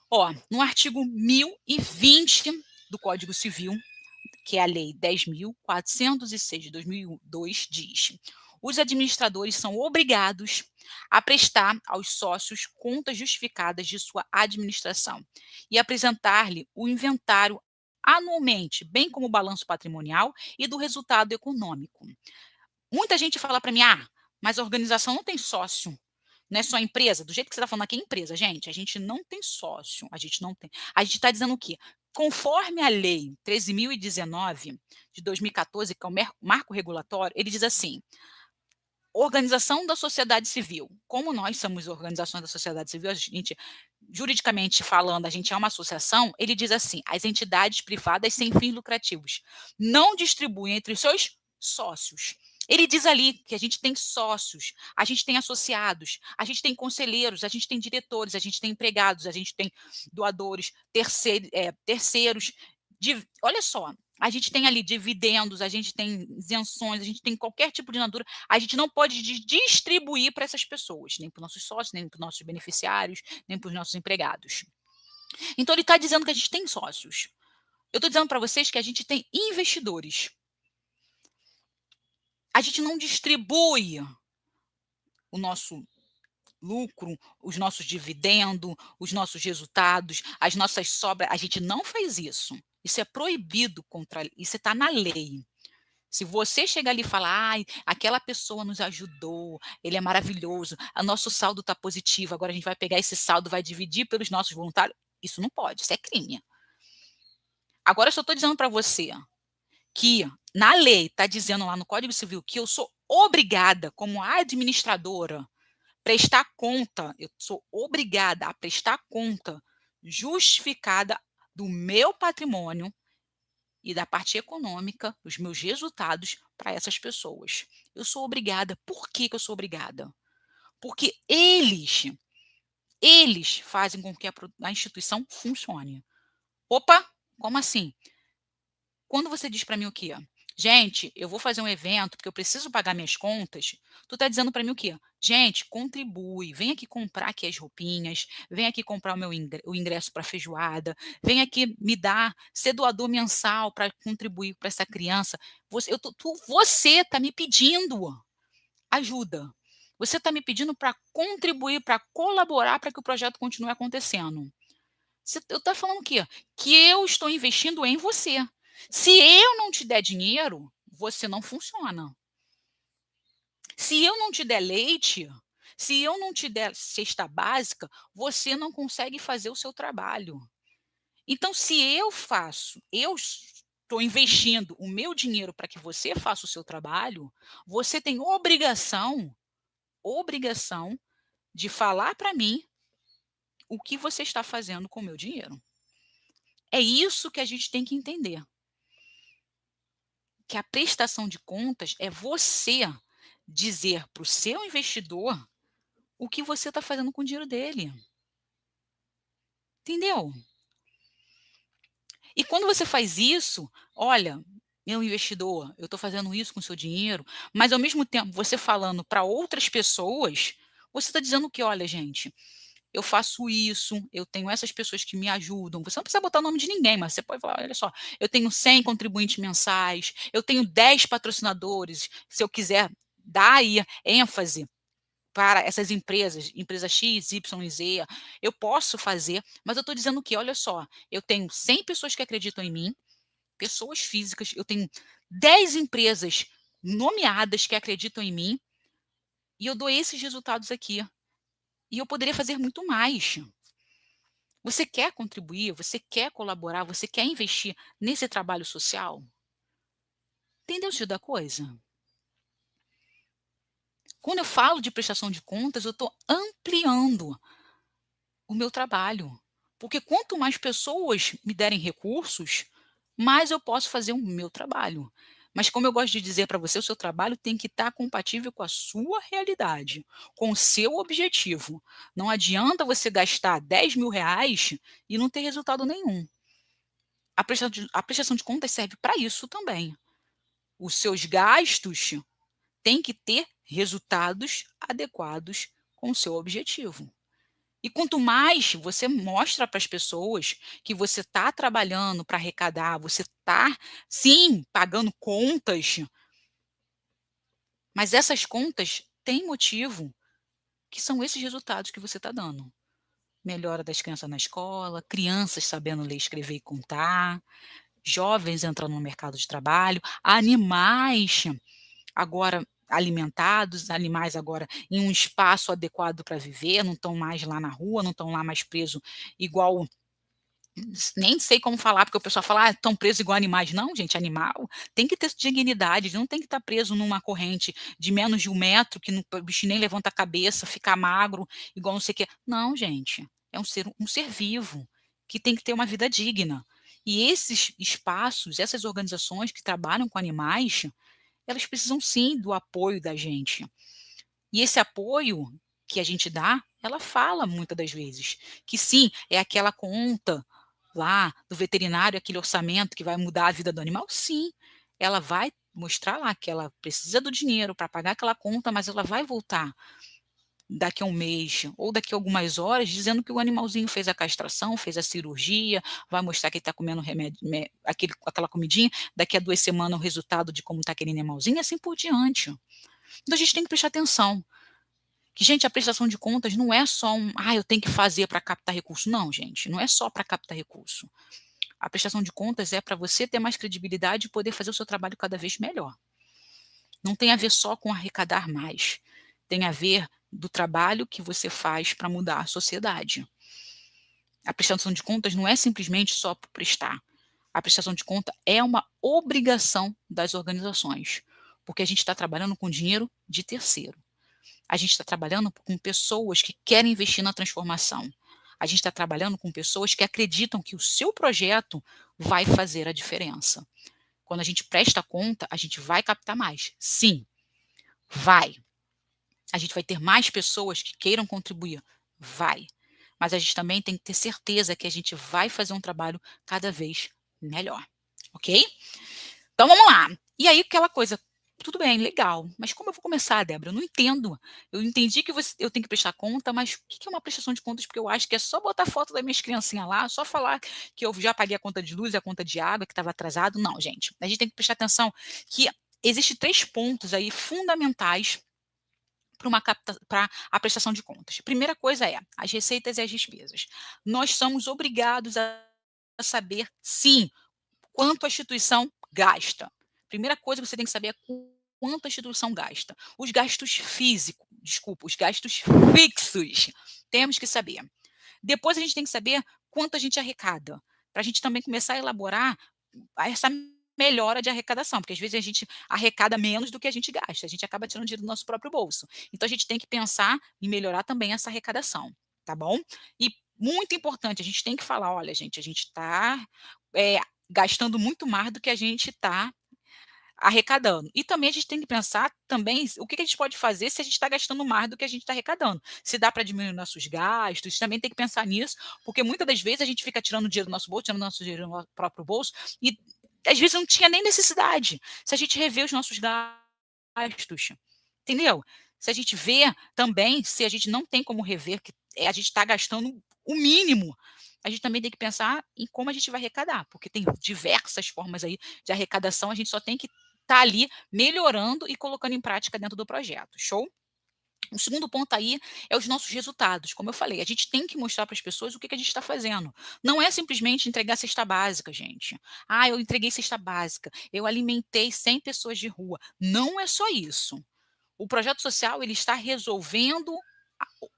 Ó, no artigo 1020 do Código Civil, que é a Lei 10.406 de 2002, diz: os administradores são obrigados a prestar aos sócios contas justificadas de sua administração e apresentar-lhe o inventário anualmente, bem como o balanço patrimonial e do resultado econômico. Muita gente fala para mim: ah, mas a organização não tem sócio. Não é só empresa? Do jeito que você está falando aqui, é empresa. Gente, a gente não tem sócio, a gente não tem. A gente está dizendo o quê? Conforme a lei 13.019 de 2014, que é o marco regulatório, ele diz assim: organização da sociedade civil. Como nós somos organizações da sociedade civil, a gente, juridicamente falando, a gente é uma associação, ele diz assim: as entidades privadas sem fins lucrativos não distribuem entre os seus sócios. Ele diz ali que a gente tem sócios, a gente tem associados, a gente tem conselheiros, a gente tem diretores, a gente tem empregados, a gente tem doadores, terceiros. Olha só, a gente tem ali dividendos, a gente tem isenções, a gente tem qualquer tipo de natura, a gente não pode distribuir para essas pessoas, nem para os nossos sócios, nem para os nossos beneficiários, nem para os nossos empregados. Então ele está dizendo que a gente tem sócios. Eu estou dizendo para vocês que a gente tem investidores. A gente não distribui o nosso lucro, os nossos dividendos, os nossos resultados, as nossas sobras, a gente não faz isso. Isso é proibido, isso está na lei. Se você chegar ali e falar: ai, aquela pessoa nos ajudou, ele é maravilhoso, o nosso saldo está positivo, agora a gente vai pegar esse saldo, vai dividir pelos nossos voluntários, isso não pode, isso é crime. Agora eu só estou dizendo para você que na lei está dizendo lá no Código Civil que eu sou obrigada, como administradora, prestar conta, eu sou obrigada a prestar conta justificada do meu patrimônio e da parte econômica, dos meus resultados para essas pessoas. Eu sou obrigada. Por que eu sou obrigada? Porque eles fazem com que a instituição funcione. Opa, como assim? Quando você diz para mim o quê? Gente, eu vou fazer um evento porque eu preciso pagar minhas contas. Tu tá dizendo para mim o quê? Gente, contribui, vem aqui comprar aqui as roupinhas, vem aqui comprar o ingresso para feijoada, vem aqui me dar, ser doador mensal para contribuir para essa criança. Você tá me pedindo ajuda. Você está me pedindo para contribuir, para colaborar para que o projeto continue acontecendo. Eu estou falando o quê? Que eu estou investindo em você. Se eu não te der dinheiro, você não funciona. Se eu não te der leite, se eu não te der cesta básica, você não consegue fazer o seu trabalho. Então, se eu estou investindo o meu dinheiro para que você faça o seu trabalho, você tem obrigação de falar para mim o que você está fazendo com o meu dinheiro. É isso que a gente tem que entender. Que a prestação de contas é você dizer para o seu investidor o que você está fazendo com o dinheiro dele. Entendeu? E quando você faz isso, olha, meu investidor, eu estou fazendo isso com o seu dinheiro, mas ao mesmo tempo você falando para outras pessoas, você está dizendo que, olha, gente, eu faço isso, eu tenho essas pessoas que me ajudam. Você não precisa botar o nome de ninguém, mas você pode falar: olha só, eu tenho 100 contribuintes mensais, eu tenho 10 patrocinadores. Se eu quiser dar aí ênfase para essas empresas, empresa X, Y e Z, eu posso fazer, mas eu estou dizendo que, olha só, eu tenho 100 pessoas que acreditam em mim, pessoas físicas, eu tenho 10 empresas nomeadas que acreditam em mim, e eu dou esses resultados aqui. E eu poderia fazer muito mais. Você quer contribuir? Você quer colaborar? Você quer investir nesse trabalho social? Entendeu o sentido da coisa? Quando eu falo de prestação de contas, eu estou ampliando o meu trabalho. Porque quanto mais pessoas me derem recursos, mais eu posso fazer o meu trabalho. Mas como eu gosto de dizer para você, o seu trabalho tem que estar compatível com a sua realidade, com o seu objetivo. Não adianta você gastar R$ 10.000 e não ter resultado nenhum. A prestação de contas serve para isso também. Os seus gastos têm que ter resultados adequados com o seu objetivo. E quanto mais você mostra para as pessoas que você está trabalhando para arrecadar, você está, sim, pagando contas, mas essas contas têm motivo, que são esses resultados que você está dando. Melhora das crianças na escola, crianças sabendo ler, escrever e contar, jovens entrando no mercado de trabalho, animais agora alimentados, animais agora em um espaço adequado para viver, não estão mais lá na rua, não estão lá mais presos igual, nem sei como falar, porque o pessoal fala: "Ah, estão presos igual animais". Não, gente, animal tem que ter dignidade, não tem que estar preso numa corrente de menos de 1 metro, que o bicho nem levanta a cabeça, fica magro, igual não sei o quê. Não, gente, é um ser vivo, que tem que ter uma vida digna. E esses espaços, essas organizações que trabalham com animais, elas precisam sim do apoio da gente. E esse apoio que a gente dá, ela fala muitas das vezes que sim, é aquela conta lá do veterinário, aquele orçamento que vai mudar a vida do animal, sim. Ela vai mostrar lá que ela precisa do dinheiro para pagar aquela conta, mas ela vai voltar daqui a um mês ou daqui a algumas horas dizendo que o animalzinho fez a castração, fez a cirurgia, vai mostrar que ele está comendo remédio, aquela comidinha, daqui a 2 semanas o resultado de como está aquele animalzinho e assim por diante. Então a gente tem que prestar atenção. Que, gente, a prestação de contas não é só eu tenho que fazer para captar recurso. Não, gente, não é só para captar recurso. A prestação de contas é para você ter mais credibilidade e poder fazer o seu trabalho cada vez melhor. Não tem a ver só com arrecadar mais. Tem a ver do trabalho que você faz para mudar a sociedade. A prestação de contas não é simplesmente só por prestar. A prestação de conta é uma obrigação das organizações, porque a gente está trabalhando com dinheiro de terceiro. A gente está trabalhando com pessoas que querem investir na transformação. A gente está trabalhando com pessoas que acreditam que o seu projeto vai fazer a diferença. Quando a gente presta conta, a gente vai captar mais. Sim, vai. A gente vai ter mais pessoas que queiram contribuir. Vai. Mas a gente também tem que ter certeza que a gente vai fazer um trabalho cada vez melhor. Ok? Então vamos lá. E aí aquela coisa, tudo bem, legal, mas como eu vou começar, Débora? Eu não entendo. Eu entendi que eu tenho que prestar conta, mas o que que é uma prestação de contas? Porque eu acho que é só botar foto das minhas criancinhas lá, só falar que eu já paguei a conta de luz e a conta de água, que estava atrasado. Não, gente, a gente tem que prestar atenção que existe 3 pontos aí fundamentais para a prestação de contas. Primeira coisa é, as receitas e as despesas. Nós somos obrigados a saber, sim, quanto a instituição gasta. Primeira coisa que você tem que saber é quanto a instituição gasta. Os gastos físicos, desculpa, os gastos fixos, temos que saber. Depois a gente tem que saber quanto a gente arrecada, para a gente também começar a elaborar essa melhora de arrecadação, porque às vezes a gente arrecada menos do que a gente gasta, a gente acaba tirando dinheiro do nosso próprio bolso. Então a gente tem que pensar em melhorar também essa arrecadação, tá bom? E muito importante, a gente tem que falar: "Olha gente, a gente está, gastando muito mais do que a gente está arrecadando". E também a gente tem que pensar também o que que a gente pode fazer se a gente está gastando mais do que a gente está arrecadando. Se dá para diminuir nossos gastos, também tem que pensar nisso, porque muitas das vezes a gente fica tirando dinheiro do nosso bolso, tirando nosso dinheiro do nosso próprio bolso, e às vezes não tinha nem necessidade. Se a gente rever os nossos gastos, entendeu? Se a gente vê também, se a gente não tem como rever, que a gente está gastando o mínimo, a gente também tem que pensar em como a gente vai arrecadar, porque tem diversas formas aí de arrecadação, a gente só tem que estar ali melhorando e colocando em prática dentro do projeto, show? O segundo ponto aí é os nossos resultados. Como eu falei, a gente tem que mostrar para as pessoas o que que a gente está fazendo. Não é simplesmente entregar cesta básica, gente. Ah, eu entreguei cesta básica, eu alimentei 100 pessoas de rua. Não é só isso. O projeto social ele está resolvendo,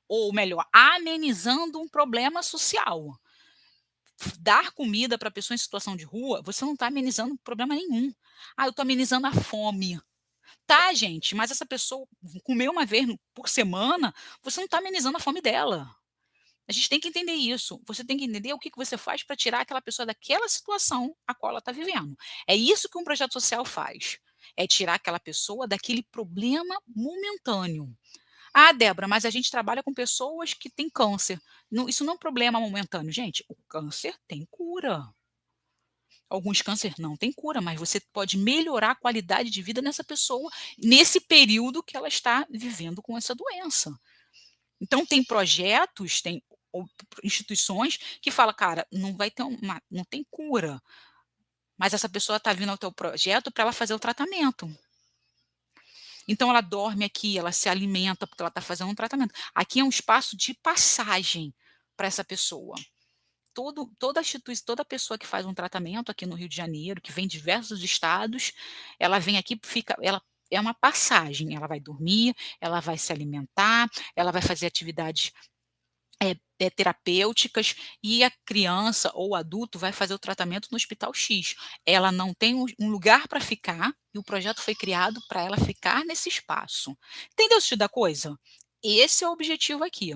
ou melhor, amenizando um problema social. Dar comida para pessoa em situação de rua, você não está amenizando problema nenhum. Ah, eu estou amenizando a fome. Tá, gente, mas essa pessoa comer uma vez por semana, você não está amenizando a fome dela. A gente tem que entender isso. Você tem que entender o que que você faz para tirar aquela pessoa daquela situação a qual ela está vivendo. É isso que um projeto social faz. É tirar aquela pessoa daquele problema momentâneo. Ah, Débora, mas a gente trabalha com pessoas que têm câncer. Isso não é um problema momentâneo. Gente, o câncer tem cura. Alguns câncer não têm cura, mas você pode melhorar a qualidade de vida nessa pessoa, nesse período que ela está vivendo com essa doença. Então tem projetos, tem instituições que fala: "Cara, não vai ter não tem cura, mas essa pessoa está vindo ao teu projeto para ela fazer o tratamento". Então ela dorme aqui, ela se alimenta, porque ela está fazendo um tratamento. Aqui é um espaço de passagem para essa pessoa. Toda pessoa que faz um tratamento aqui no Rio de Janeiro, que vem de diversos estados, ela vem aqui, ela é uma passagem, ela vai dormir, ela vai se alimentar, ela vai fazer atividades, terapêuticas, e a criança ou o adulto vai fazer o tratamento no hospital X. Ela não tem um lugar para ficar, e o projeto foi criado para ela ficar nesse espaço. Entendeu o sentido da coisa? Esse é o objetivo aqui.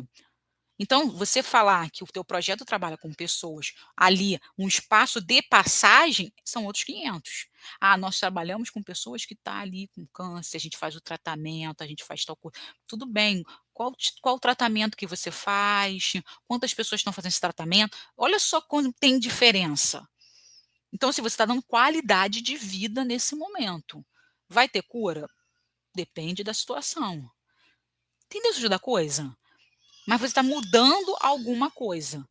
Então, você falar que o teu projeto trabalha com pessoas ali, um espaço de passagem, são outros 500. Ah, nós trabalhamos com pessoas que estão ali com câncer, a gente faz o tratamento, a gente faz tal coisa. Tudo bem, qual o tratamento que você faz? Quantas pessoas estão fazendo esse tratamento? Olha só como tem diferença. Então, se você está dando qualidade de vida nesse momento. Vai ter cura? Depende da situação. Entendeu o sentido da coisa? Mas você está mudando alguma coisa.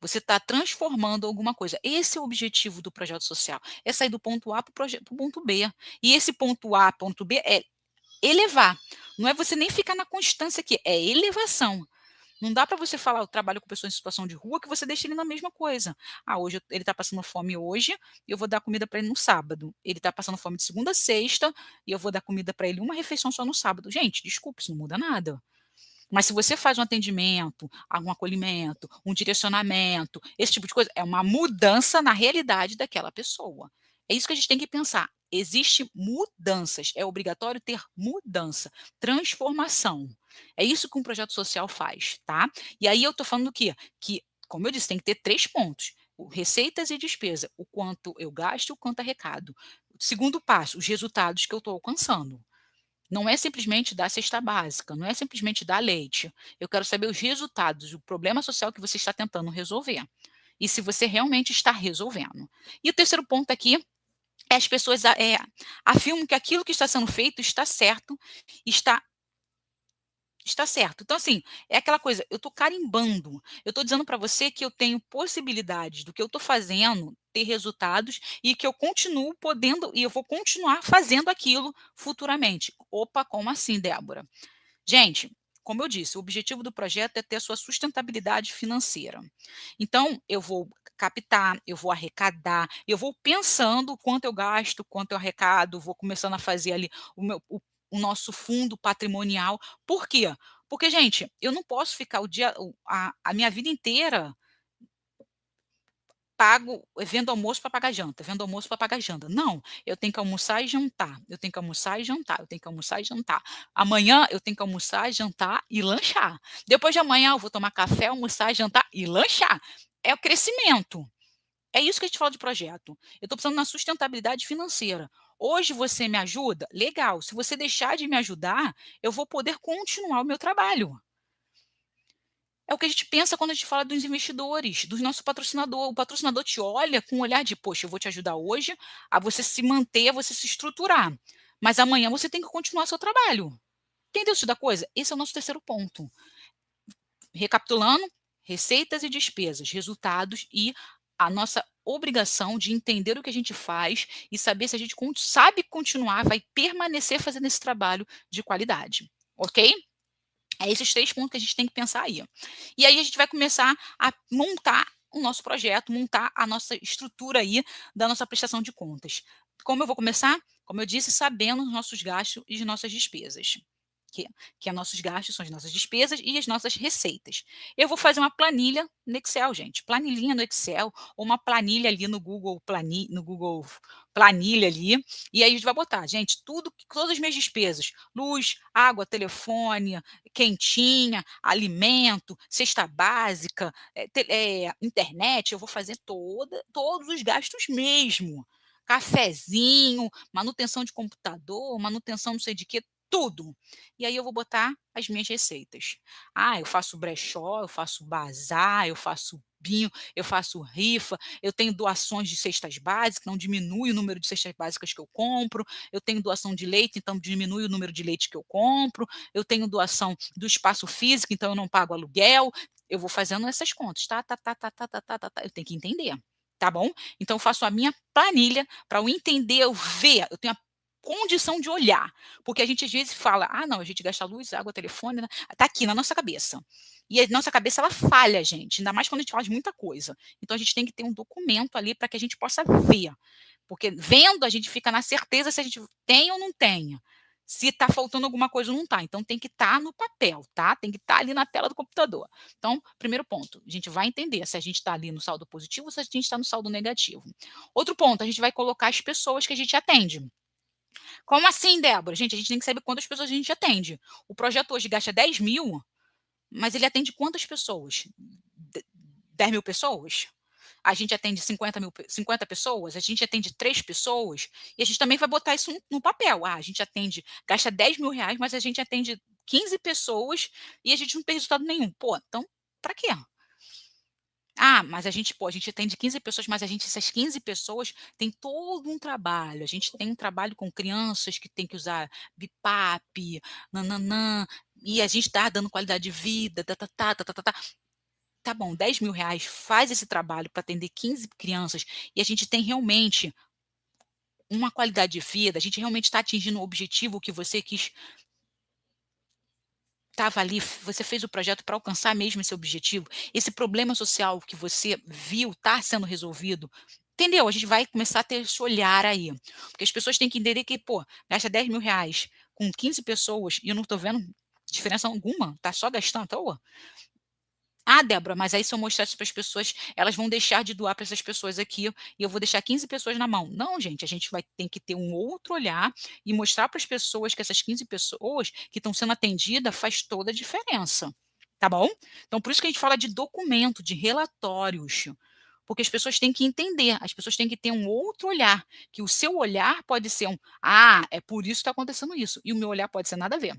Você está transformando alguma coisa. Esse é o objetivo do projeto social. É sair do ponto A para o ponto B. E esse ponto A, ponto B é elevar. Não é você nem ficar na constância aqui, é elevação. Não dá para você falar: "Eu trabalho com pessoas em situação de rua", que você deixa ele na mesma coisa. "Ah, hoje ele está passando fome hoje, e eu vou dar comida para ele no sábado. Ele está passando fome de segunda a sexta, e eu vou dar comida para ele uma refeição só no sábado". Gente, desculpe, isso não muda nada. Mas se você faz um atendimento, um acolhimento, um direcionamento, esse tipo de coisa, é uma mudança na realidade daquela pessoa. É isso que a gente tem que pensar. Existe mudanças, é obrigatório ter mudança, transformação. É isso que um projeto social faz, tá? E aí eu estou falando o quê? Que, como eu disse, tem que ter 3 pontos: receitas e despesa, o quanto eu gasto e o quanto arrecado. Segundo passo, os resultados que eu estou alcançando. Não é simplesmente dar cesta básica, não é simplesmente dar leite. Eu quero saber os resultados, o problema social que você está tentando resolver. E se você realmente está resolvendo. E o terceiro ponto aqui as pessoas afirmam que aquilo que está sendo feito está certo, está está certo. Então, assim, é aquela coisa, eu estou carimbando, eu estou dizendo para você que eu tenho possibilidades do que eu estou fazendo ter resultados e que eu continuo podendo e eu vou continuar fazendo aquilo futuramente. Opa, como assim, Débora? Gente, como eu disse, o objetivo do projeto é ter a sua sustentabilidade financeira. Então, eu vou captar, eu vou arrecadar, eu vou pensando quanto eu gasto, quanto eu arrecado, vou começando a fazer ali o nosso fundo patrimonial. Por quê? Porque, gente, eu não posso ficar a minha vida inteira vendo almoço para pagar janta, vendo almoço para pagar janta. Não, eu tenho que almoçar e jantar, eu tenho que almoçar e jantar, eu tenho que almoçar e jantar. Amanhã eu tenho que almoçar, jantar e lanchar. Depois de amanhã eu vou tomar café, almoçar, jantar e lanchar. É o crescimento. É isso que a gente fala de projeto. Eu estou pensando na sustentabilidade financeira. Hoje você me ajuda? Legal. Se você deixar de me ajudar, eu vou poder continuar o meu trabalho. É o que a gente pensa quando a gente fala dos investidores, do nosso patrocinador. O patrocinador te olha com um olhar de: "Poxa, eu vou te ajudar hoje a você se manter, a você se estruturar, mas amanhã você tem que continuar seu trabalho". Entendeu isso da coisa? Esse é o nosso terceiro ponto. Recapitulando: receitas e despesas, resultados e a nossa obrigação de entender o que a gente faz e saber se a gente sabe continuar, vai permanecer fazendo esse trabalho de qualidade, ok? É esses 3 pontos que a gente tem que pensar aí. E aí a gente vai começar a montar o nosso projeto, montar a nossa estrutura aí da nossa prestação de contas. Como eu vou começar? Como eu disse, sabendo os nossos gastos e as nossas despesas. Que, que os nossos gastos são as nossas despesas e as nossas receitas. Eu vou fazer uma planilha no Excel, gente. Planilhinha no Excel, ou uma planilha ali no Google Planilha ali. E aí a gente vai botar, gente, todas as minhas despesas: luz, água, telefone, quentinha, alimento, cesta básica, internet, eu vou fazer todos os gastos mesmo. Cafezinho, manutenção de computador, manutenção não sei de quê, tudo. E aí eu vou botar as minhas receitas. Ah, eu faço brechó, eu faço bazar, eu faço binho, eu faço rifa, eu tenho doações de cestas básicas, não diminui o número de cestas básicas que eu compro, eu tenho doação de leite, então diminui o número de leite que eu compro, eu tenho doação do espaço físico, então eu não pago aluguel. Eu vou fazendo essas contas, eu tenho que entender, tá bom? Então eu faço a minha planilha para eu entender, eu ver, eu tenho a condição de olhar, porque a gente às vezes fala: "Ah não, a gente gasta luz, água, telefone", né, tá aqui na nossa cabeça. E a nossa cabeça ela falha, gente, ainda mais quando a gente fala de muita coisa. Então a gente tem que ter um documento ali para que a gente possa ver, porque vendo a gente fica na certeza se a gente tem ou não tem. Se está faltando alguma coisa ou não está, então tem que estar no papel, tá, tem que estar ali na tela do computador. Então, primeiro ponto, a gente vai entender se a gente está ali no saldo positivo ou se a gente está no saldo negativo. Outro ponto, a gente vai colocar as pessoas que a gente atende. Como assim, Débora? Gente, a gente tem que saber quantas pessoas a gente atende. O projeto hoje gasta 10.000, mas ele atende quantas pessoas? 10.000 pessoas? A gente atende 50 pessoas? A gente atende 3 pessoas? E a gente também vai botar isso no papel. Ah, a gente gasta R$ 10.000, mas a gente atende 15 pessoas e a gente não tem resultado nenhum. Pô, então para quê? Ah, mas a gente atende 15 pessoas, mas essas 15 pessoas têm todo um trabalho. A gente tem um trabalho com crianças que tem que usar BIPAP, nã e a gente está dando qualidade de vida, tá-tá-tá, tá-tá-tá-tá. Tá bom, R$ 10.000 faz esse trabalho para atender 15 crianças e a gente tem realmente uma qualidade de vida, a gente realmente está atingindo o objetivo que você quis. Estava ali, você fez o projeto para alcançar mesmo esse objetivo? Esse problema social que você viu tá sendo resolvido? Entendeu? A gente vai começar a ter esse olhar aí, porque as pessoas têm que entender que, pô, gasta R$ 10.000 com 15 pessoas e eu não estou vendo diferença alguma, tá só gastando à toa. Ah, Débora, mas aí se eu mostrar isso para as pessoas, elas vão deixar de doar para essas pessoas aqui e eu vou deixar 15 pessoas na mão. Não, gente, a gente vai ter que ter um outro olhar e mostrar para as pessoas que essas 15 pessoas que estão sendo atendidas faz toda a diferença, tá bom? Então, por isso que a gente fala de documento, de relatórios, porque as pessoas têm que entender, as pessoas têm que ter um outro olhar, que o seu olhar pode ser é por isso que está acontecendo isso, e o meu olhar pode ser nada a ver.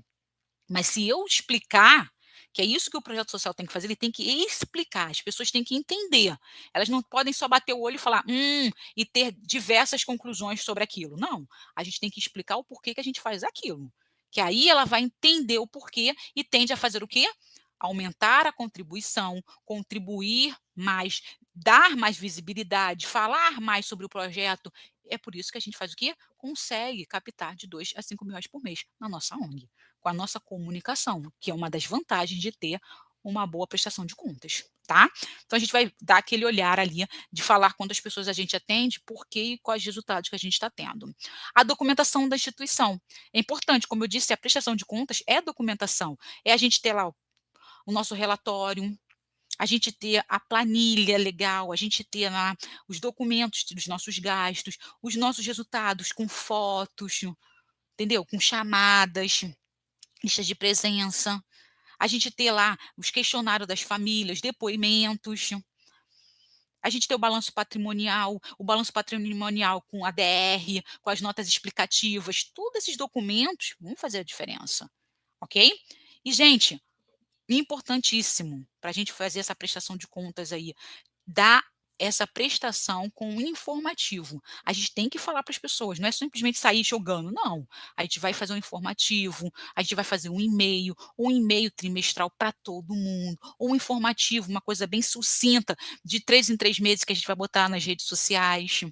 Mas se eu explicar, Que é isso que o projeto social tem que fazer, ele tem que explicar, as pessoas têm que entender. Elas não podem só bater o olho e falar: e ter diversas conclusões sobre aquilo. Não, a gente tem que explicar o porquê que a gente faz aquilo. Que aí ela vai entender o porquê e tende a fazer o quê? Aumentar a contribuição, contribuir mais, dar mais visibilidade, falar mais sobre o projeto. É por isso que a gente faz o quê? Consegue captar de 2 a 5 mil reais por mês na nossa ONG, com a nossa comunicação, que é uma das vantagens de ter uma boa prestação de contas, tá? Então a gente vai dar aquele olhar ali de falar quantas pessoas a gente atende, por quê e quais resultados que a gente está tendo. A documentação da instituição. É importante, como eu disse, a prestação de contas é documentação. É a gente ter lá o nosso relatório, a gente ter a planilha legal, a gente ter lá os documentos dos nossos gastos, os nossos resultados com fotos, entendeu? Com chamadas, listas de presença, a gente ter lá os questionários das famílias, depoimentos, a gente ter o balanço patrimonial com a DR, com as notas explicativas, todos esses documentos vão fazer a diferença, ok? E, gente, importantíssimo para a gente fazer essa prestação de contas aí, dar essa prestação com um informativo. A gente tem que falar para as pessoas, não é simplesmente sair jogando, não. A gente vai fazer um informativo, a gente vai fazer um e-mail trimestral para todo mundo, ou um informativo, uma coisa bem sucinta, de 3 em 3 meses que a gente vai botar nas redes sociais.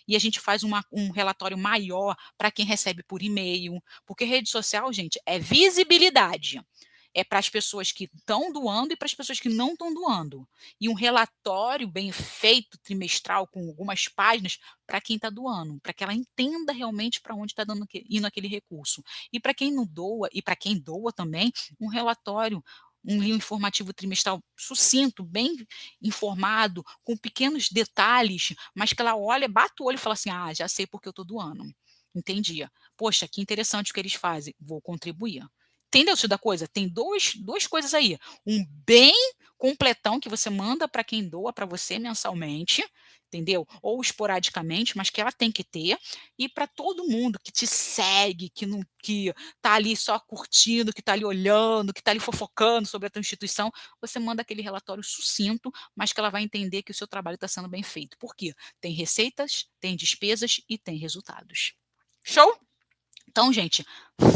E a gente faz um relatório maior para quem recebe por e-mail, porque rede social, gente, é visibilidade. É para as pessoas que estão doando e para as pessoas que não estão doando. E um relatório bem feito, trimestral, com algumas páginas, para quem está doando, para que ela entenda realmente para onde está indo aquele recurso. E para quem não doa, e para quem doa também, um relatório, um livro informativo trimestral sucinto, bem informado, com pequenos detalhes, mas que ela olha, bate o olho e fala assim: ah, já sei porque eu estou doando. Entendi. Poxa, que interessante o que eles fazem, vou contribuir. Entendeu o da coisa? Tem duas coisas aí, um bem completão que você manda para quem doa para você mensalmente, entendeu? Ou esporadicamente, mas que ela tem que ter, e para todo mundo que te segue, que tá ali só curtindo, que tá ali olhando, que tá ali fofocando sobre a tua instituição, você manda aquele relatório sucinto, mas que ela vai entender que o seu trabalho está sendo bem feito. Por quê? Tem receitas, tem despesas e tem resultados. Show? Então, gente,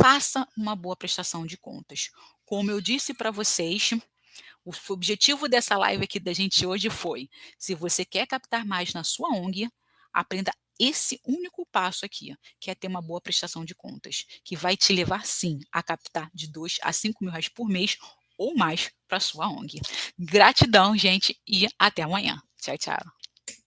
faça uma boa prestação de contas. Como eu disse para vocês, o objetivo dessa live aqui da gente hoje foi: se você quer captar mais na sua ONG, aprenda esse único passo aqui, que é ter uma boa prestação de contas, que vai te levar sim a captar de 2 a 5 mil reais por mês ou mais para sua ONG. Gratidão, gente, e até amanhã. Tchau, tchau.